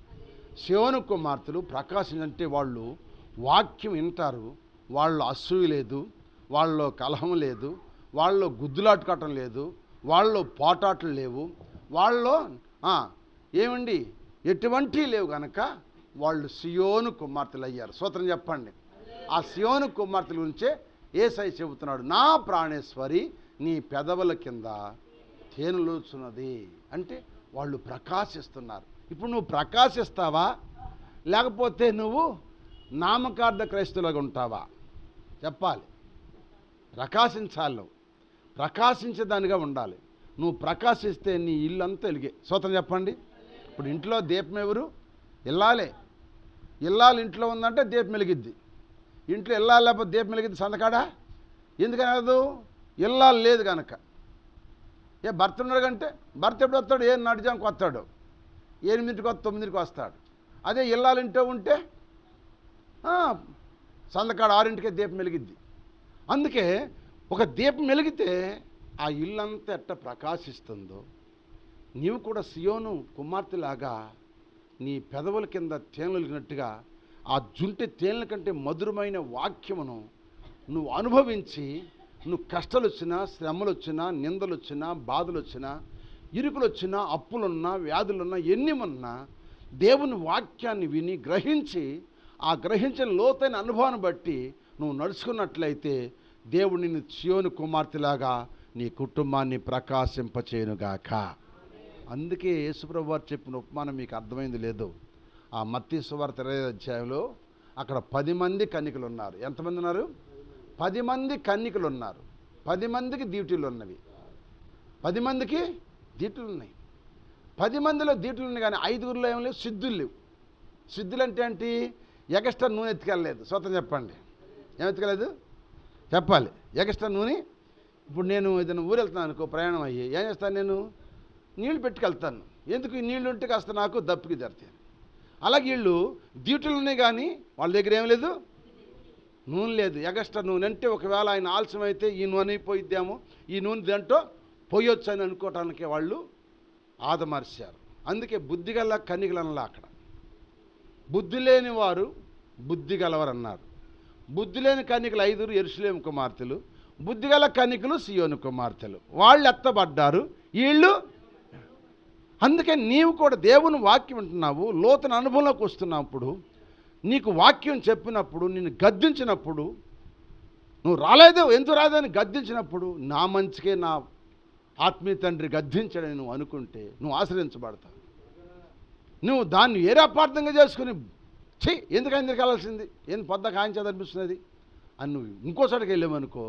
సియోను కుమార్తెలు ప్రకాశించంటే వాళ్ళు వాక్యం వింటారు, వాళ్ళు అసూయ లేదు, వాళ్ళలో కలహం లేదు, వాళ్ళలో గుద్దులాటుకోవటం లేదు, వాళ్ళలో పోటాట్లు లేవు, వాళ్ళలో ఏమండి ఎటువంటి లేవు కనుక వాళ్ళు సియోను కుమార్తెలు అయ్యారు. స్తోత్రం చెప్పండి. ఆ సియోను కుమార్తెల గురించే యేసయ్య చెబుతున్నాడు, నా ప్రాణేశ్వరి నీ పెదవుల కింద తేనెలూచున్నది. అంటే వాళ్ళు ప్రకాశిస్తున్నారు. ఇప్పుడు నువ్వు ప్రకాశిస్తావా, లేకపోతే నువ్వు నామకార్థ క్రైస్తవులుగా ఉంటావా? చెప్పాలి. ప్రకాశించాలి, నువ్వు ప్రకాశించేదానిగా ఉండాలి. నువ్వు ప్రకాశిస్తే నీ ఇల్లు అంతా వెలిగే. స్తోత్రం చెప్పండి. ఇప్పుడు ఇంట్లో దీపం ఎవరు? ఇల్లాలే. ఇల్లాలు ఇంట్లో ఉందంటే దీపం వెలిగిద్ది. ఇంట్లో ఇల్లాలు లేకపోతే దీపం వెలిగిద్ది సందకాడా? ఎందుకని అనదు? ఇల్లాలు లేదు కనుక. భర్త ఉన్నాడు కంటే భర్త ఎప్పుడు వస్తాడు? 7 వస్తాడు, 8కి 9కి వస్తాడు. అదే ఇల్లాలు ఇంట్లో ఉంటే సందకాడ 6కే దీపం వెలిగిద్ది. అందుకే ఒక దీపం వెలిగితే ఆ ఇల్లంతా ఎట్ట ప్రకాశిస్తుందో, నీవు కూడా సియోను కుమార్తెలాగా నీ పెదవుల కింద తేనెలిగినట్టుగా ఆ జుంటె తేనెల కంటే మధురమైన వాక్యమును నువ్వు అనుభవించి, నువ్వు కష్టాలు వచ్చినా, శ్రమలు వచ్చినా, నిందలు వచ్చినా, బాధలు వచ్చినా, ఇరుకులు వచ్చినా, అప్పులున్నా, వ్యాధులున్నా, ఎన్ని ఉన్నా దేవుని వాక్యాన్ని విని గ్రహించి, ఆ గ్రహించిన లోతైన అనుభవాన్ని బట్టి నువ్వు నడుచుకున్నట్లయితే దేవుడు నిన్ను సియోను కుమార్తెలాగా నీ కుటుంబాన్ని ప్రకాశింపచేయునుగాక. అందుకే యేసుప్రభువు వారు చెప్పిన ఉపమానం మీకు అర్థమైంది లేదు? ఆ మత్తయి సువార్త 20వ అధ్యాయంలో అక్కడ 10 మంది కన్యకలు ఉన్నారు. ఎంతమంది ఉన్నారు? 10 మంది కన్యకలు ఉన్నారు. 10 మందికి దీటులు ఉన్నవి. 10 మందికి దీటులు ఉన్నాయి. 10 మందిలో దీటులు ఉన్నాయి, కానీ 5గురిలో ఏం లేవు, సిద్ధులు లేవు. సిద్ధులు అంటే ఏంటి? ఎగస్ట్రా నూనె ఎత్తుకెళ్ళలేదు. స్తోత్రం చెప్పండి. ఏం ఎత్తుకెళ్ళలేదు? చెప్పాలి. ఎగస్ట్రా నూనె. ఇప్పుడు నేను ఏదైనా ఊరు వెళ్తున్నాను అనుకో, ప్రయాణం అయ్యి ఏం చేస్తాను? నేను నీళ్లు పెట్టుకెళ్తాను. ఎందుకు? ఈ నీళ్లు ఉంటే కాస్త నాకు దప్పికి జరుగుతాయి. అలాగే వీళ్ళు డ్యూటీలు ఉన్నాయి, కానీ వాళ్ళ దగ్గర ఏం లేదు, నూనె లేదు. ఎగస్ట్రా నూనె అంటే ఒకవేళ ఆయన ఆలస్యం అయితే ఈ నూనె పోయిద్దాము, ఈ నూనె దాంట్లో పోయొచ్చు అని అనుకోవటానికి వాళ్ళు ఆదమర్చారు. అందుకే బుద్ధిగల కన్యకలనలా అక్కడ. బుద్ధి లేని వారు బుద్ధి గలవారు అన్నారు. బుద్ధి లేని కన్యకలు 5 యెరూషలేము కుమార్తెలు, బుద్ధిగల కన్యకలు సియోను కుమార్తెలు. వాళ్ళు ఎత్తబడ్డారు, వీళ్ళు. అందుకే నీవు కూడా దేవుని వాక్యం వింటున్నావు, లోతైన అనుభవంలోకి వస్తున్నప్పుడు, నీకు వాక్యం చెప్పినప్పుడు, నిన్ను గద్దించినప్పుడు, నువ్వు రాలేదు ఎందుకు రాదని గద్దించినప్పుడు, నా మంచికే నా ఆత్మీయ తండ్రి గద్దించాడని నువ్వు అనుకుంటే నువ్వు ఆశ్రయించబడతావు. నువ్వు దాన్ని ఏరాపార్థంగా చేసుకుని ఎందుకు ఆయన దగ్గరికి వెళ్ళాల్సింది, ఏం పొద్దుకు ఆయన చదివిస్తున్నది అని నువ్వు ఇంకోసారికి వెళ్ళామనుకో,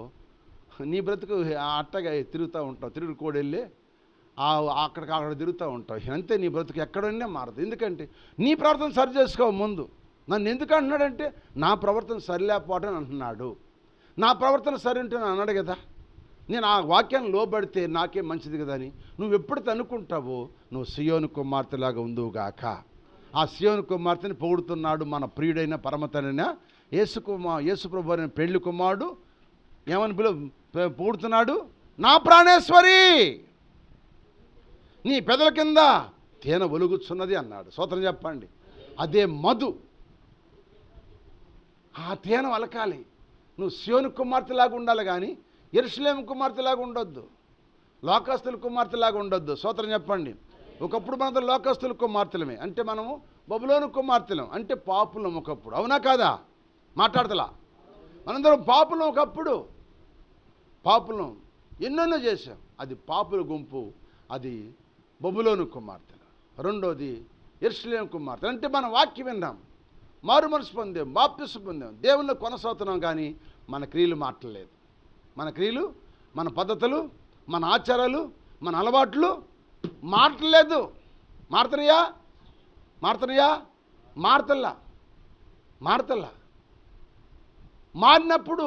నీ బ్రతుకు అట్టగా తిరుగుతూ ఉంటావు. తిరుగుడు కోడి వెళ్ళి అక్కడ తిరుగుతూ ఉంటావు. అంతే, నీ బ్రతుకు ఎక్కడన్నా మారదు. ఎందుకంటే నీ ప్రవర్తన సరి చేసుకో ముందు. నన్ను ఎందుకు అంటున్నాడంటే నా ప్రవర్తన సరిలేకపోవటం అంటున్నాడు. నా ప్రవర్తన సరి ఉంటే నేను అన్నాడు కదా, నేను ఆ వాక్యాన్ని లోబడితే నాకే మంచిది కదా అని నువ్వు ఎప్పుడైతే అనుకుంటావో నువ్వు సియోను కుమార్తెలాగా ఉందువుగాక. ఆ సియోను కుమార్తెని పొగుడుతున్నాడు మన ప్రియుడైన పరమతండ్రైన యేసుప్రభు అయిన పెళ్లి కుమారుడు. ఏమని పొగుడుతున్నాడు? నా ప్రాణేశ్వరి నీ పెదల కింద తేనె ఒలుగుచున్నది అన్నాడు. స్తోత్రం చెప్పండి. అదే మధు. ఆ తేనె వలకాలి. నువ్వు సియోను కుమార్తెలాగా ఉండాలి, కానీ యెరూషలేము కుమార్తెలాగా ఉండొద్దు, లోకస్తుల కుమార్తెలాగా ఉండొద్దు. స్తోత్రం చెప్పండి. ఒకప్పుడు మనతో లోకస్తుల కుమార్తెలమే, అంటే మనము బబులోను కుమార్తెలం, అంటే పాపులం ఒకప్పుడు. అవునా కాదా? మాట్లాడతలా. మనందరం పాపులం ఒకప్పుడు. పాపులం ఎన్నెన్నో చేశాం. అది పాపుల గుంపు, అది బబులోను కుమార్తెలు. రెండోది యెరూషలేము కుమార్తెలు. అంటే మనం వాక్యం విన్నాం, మారు మనసు పొందాం, బాప్తిసం పొందాం, దేవుళ్ళు కొనసాగుతున్నాం, కానీ మన క్రియలు మాట్లాడలేదు. మన క్రియలు, మన పద్ధతులు, మన ఆచారాలు, మన అలవాట్లు మారట్లేదు. మారుతున్నాయా? మారతల్లా. మారినప్పుడు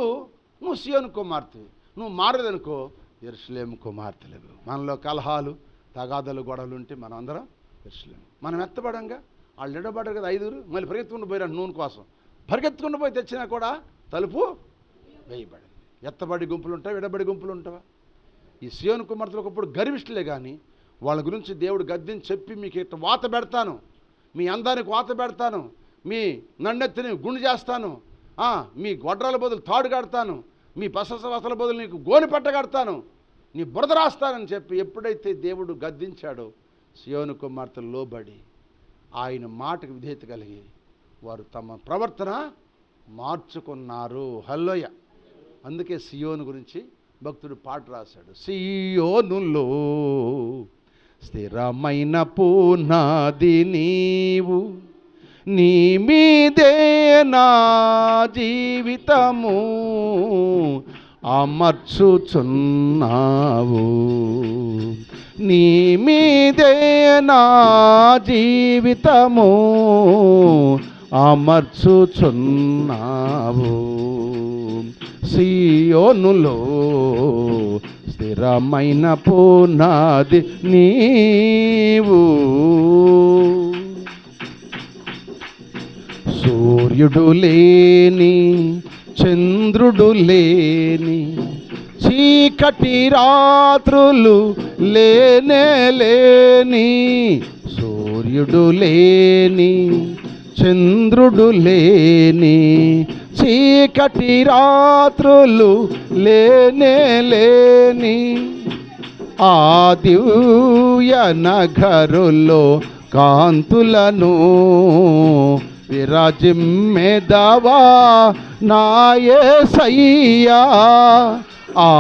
నువ్వు సియోను కుమార్తె. నువ్వు మారదనుకో యెరూషలేము కుమార్తెలు. మనలో కలహాలు, తగాదాలు, గొడవలు ఉంటే మనం అందరం యెరూషలేము. మనం ఎత్తబడంగా వాళ్ళు ఎడబడ్డారు కదా 5, మళ్ళీ పరిగెత్తుకుంటూ పోయారు నూనె కోసం. పరిగెత్తుకుంటూ పోయి తెచ్చినా కూడా తలుపు వేయబడింది. ఎత్తబడి గుంపులు ఉంటావా, విడబడి గుంపులు ఉంటావా? ఈ సియోను కుమార్తెలు ఒకప్పుడు గర్విష్ఠులే, కానీ వాళ్ళ గురించి దేవుడు గద్దిని చెప్పి మీకు ఇట్లా వాత పెడతాను, మీ అందానికి వాత పెడతాను, మీ నండెత్తిని గుండు చేస్తాను, మీ గొడ్రాల బదులు తాడు కడతాను, మీ పససవసల బదులు నీకు గోని పట్ట కడతాను, నీ బురద రాస్తానని చెప్పి ఎప్పుడైతే దేవుడు గద్దించాడో సియోను కుమార్తెలు లోబడి ఆయన మాటకు విధేయత కలిగి వారు తమ ప్రవర్తన మార్చుకున్నారు. హల్లెలూయా. అందుకే సియోను గురించి భక్తుడు పాట రాశాడు. సియోనులో స్థిరమైన పునాది నీవు, నీ మీదే నా జీవితము అమర్చుచున్నావు, నీ మీదే నా జీవితము అమర్చుచున్నావు. సియోనులో స్థిరమైన పునాది నీవు, సూర్యుడు లేని చంద్రుడు లేని చీకటి రాత్రులు లేనే లేని, సూర్యుడు లేని చంద్రుడు లేని చీకటి రాత్రులు లేనే లేని, ఆ దివ్య నగరులో కాంతులను విరాజిమ్మెదవా నా యేసయ్యా, ఆ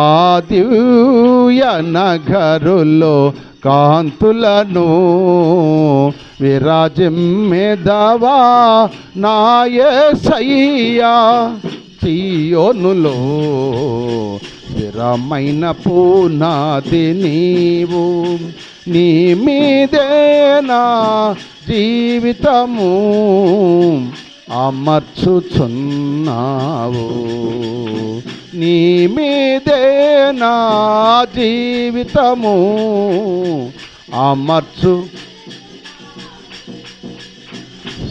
దివ్య నగరులో కాంతులను విరాజిమ్మెదవా నా యేసయ్యా. సియోనులో స్థిరమైన పునాది నీవు, నీ మీదే నా జీవితము అమర్చుచున్నావు, నీ మీదే నా జీవితము అమర్చు.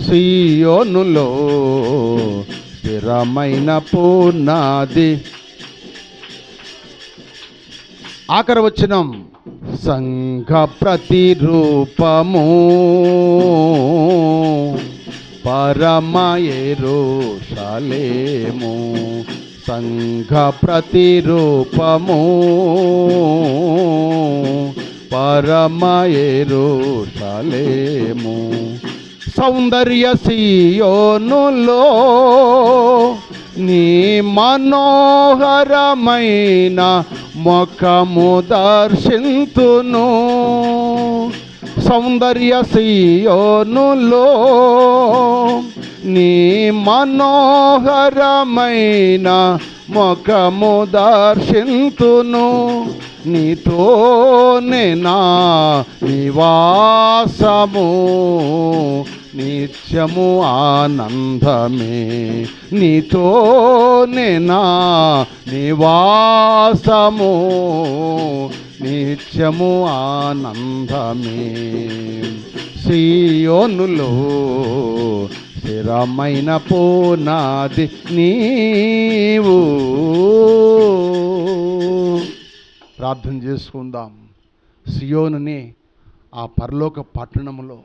సియోనులో స్థిరమైన పునాది. ఆఖరి వచనం, సంఘ ప్రతిరూపము పరమ యెరూషలేము, సంఘ ప్రతిరూపము పరమ యెరూషలేము, సౌందర్య సియోనులో నీ మనోహరమైన ముఖము దర్శింతును, సౌందర్య సియోనులో నీ మనోహరమైన ముఖము దర్శింతును, నీతోనే నా నివాసము నిత్యము ఆనందమే, నీతోనే నా నివాసము నిత్యము ఆనందమే. సియోనులో స్థిరమైన పునాది నీవు. ప్రార్థన చేసుకుందాం. సియోనుని ఆ పరలోక పట్టణములో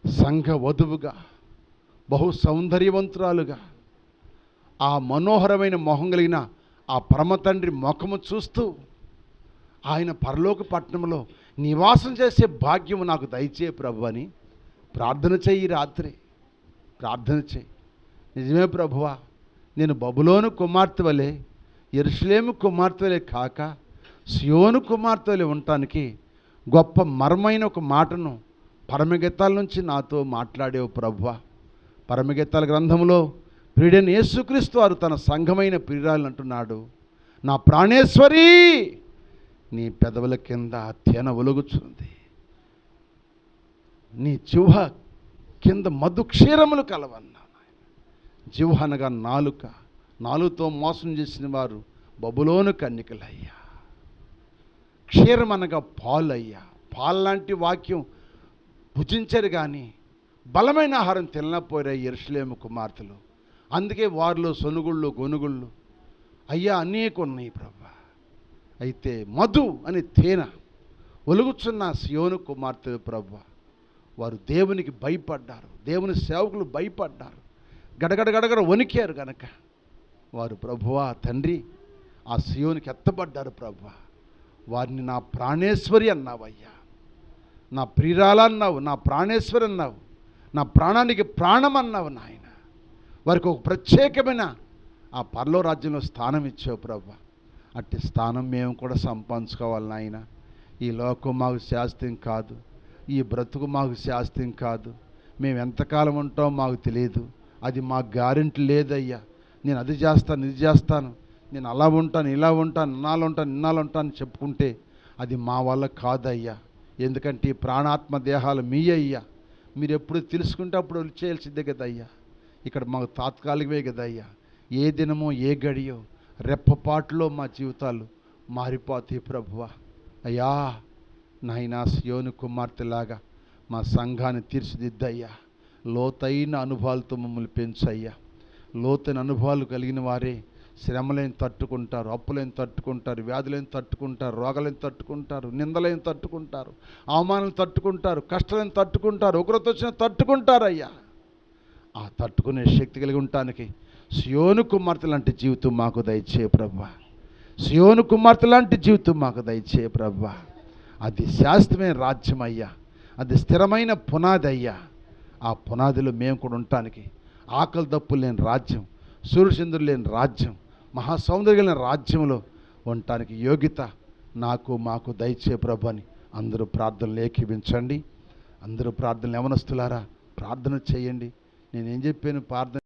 సంఘ వధువుగా, బహు సౌందర్యవంతురాలుగా, ఆ మనోహరమైన మొహం కలిగిన ఆ పరమ తండ్రి ముఖము చూస్తూ ఆయన పరలోక పట్టణంలో నివాసం చేసే భాగ్యము నాకు దయచే ప్రభు అని ప్రార్థన చెయ్యి. రాత్రి ప్రార్థన చెయ్యి. నిజమే ప్రభువా, నేను బబులోను కుమార్తె వలె, యెరూషలేము కుమార్తె వలె కాక సియోను కుమార్తె వలె ఉండటానికి గొప్ప మర్మైన ఒక మాటను పరమగీతాల నుంచి నాతో మాట్లాడేవు ప్రభువా. పరమగీతాల గ్రంథంలో ప్రియుడైన యేసుక్రీస్తు వారు తన సంఘమైన ప్రియురాలను అంటున్నాడు, నా ప్రాణేశ్వరి నీ పెదవుల కింద తేనె ఒలుగుచుంది, నీ జిహ్వ కింద మధు క్షీరములు కలవన్నా. జిహ్వ అనగా నాలుక, నాలుగుతో మోసం చేసిన వారు బబులోను కన్యకలయ్యా. క్షీరం అనగా పాలు అయ్యా. పాలు లాంటి వాక్యం భుజించరు కానీ బలమైన ఆహారం తినలేకపోయారు యెరూషలేము కుమార్తెలు. అందుకే వారిలో సొనుగుళ్ళు గొనుగుళ్ళు, అయ్యా అనేక ఉన్నాయి ప్రభా. అయితే మధు అని తేనె ఒలుగుచున్న సియోను కుమార్తె ప్రభా, వారు దేవునికి భయపడ్డారు, దేవుని సేవకులు భయపడ్డారు, గడగడ గడగడ వణికారు గనక వారు ప్రభువా తండ్రి ఆ సియోనికి ఎత్తబడ్డారు ప్రభువా. వారిని నా ప్రాణేశ్వరి అన్నావయ్యా, నా ప్రియురాలు అన్నావు, నా ప్రాణేశ్వరి అన్నావు, నా ప్రాణానికి ప్రాణం అన్నావు నాయన. వారికి ఒక ప్రత్యేకమైన ఆ పరలో రాజ్యంలో స్థానం ఇచ్చావు ప్రభా. అట్టి స్థానం మేము కూడా సంపాదించుకోవాలి నాయన. ఈ లోకం మాకు శాస్త్రం కాదు, ఈ బ్రతుకు మాకు శాస్త్రం కాదు. మేము ఎంతకాలం ఉంటామో మాకు తెలియదు, అది మాకు గ్యారెంటీ లేదయ్యా. నేను అది చేస్తాను, ఇది చేస్తాను, నేను అలా ఉంటాను, ఇలా ఉంటాను, ఇన్నాళ్ళు ఉంటాను చెప్పుకుంటే అది మా వల్ల కాదయ్యా. ఎందుకంటే ఈ ప్రాణాత్మ దేహాలు మీ అయ్యా. మీరు ఎప్పుడు తెలుసుకుంటే అప్పుడు చేయాల్సిందే కదయ్యా. ఇక్కడ మాకు తాత్కాలికమే కదయ్యా. ఏ దినమో ఏ గడియో రెప్పపాటులో మా జీవితాలు మారిపోతాయి ప్రభువా. అయ్యా నాయనా సియోను కుమార్తెలాగా మా సంఘాన్ని తీర్చిదిద్దయ్యా. లోతైన అనుభవాలతో మమ్మల్ని పెంచయ్యా. లోతైన అనుభవాలు కలిగిన వారే శ్రమలేని తట్టుకుంటారు, అప్పులేని తట్టుకుంటారు, వ్యాధులేని తట్టుకుంటారు, రోగాలను తట్టుకుంటారు, నిందలేని తట్టుకుంటారు, అవమానాలను తట్టుకుంటారు, కష్టాలను తట్టుకుంటారు, ఒకరితో వచ్చిన తట్టుకుంటారయ్యా. ఆ తట్టుకునే శక్తి కలిగి ఉండటానికి సియోను కుమార్తె లాంటి జీవితం మాకు దయచేయ ప్రభువా. సియోను కుమార్తె లాంటి జీవితం మాకు దయచేయ ప్రభువా. అది శాశ్వతమైన రాజ్యం అయ్యా, అది స్థిరమైన పునాది అయ్యా. ఆ పునాదిలో మేము కూడా ఉండటానికి ఆకలి దప్పులు లేని రాజ్యం, సూర్యచంద్రులు లేని రాజ్యం, మహాసౌందర్యం లేని రాజ్యంలో ఉండటానికి యోగ్యత మాకు దయచేయ ప్రభు అని అందరూ ప్రార్థనలు ఏకీవించండి. అందరూ ప్రార్థనలు యవనస్తులారా ప్రార్థన చేయండి. నేనేం చెప్పాను ప్రార్థన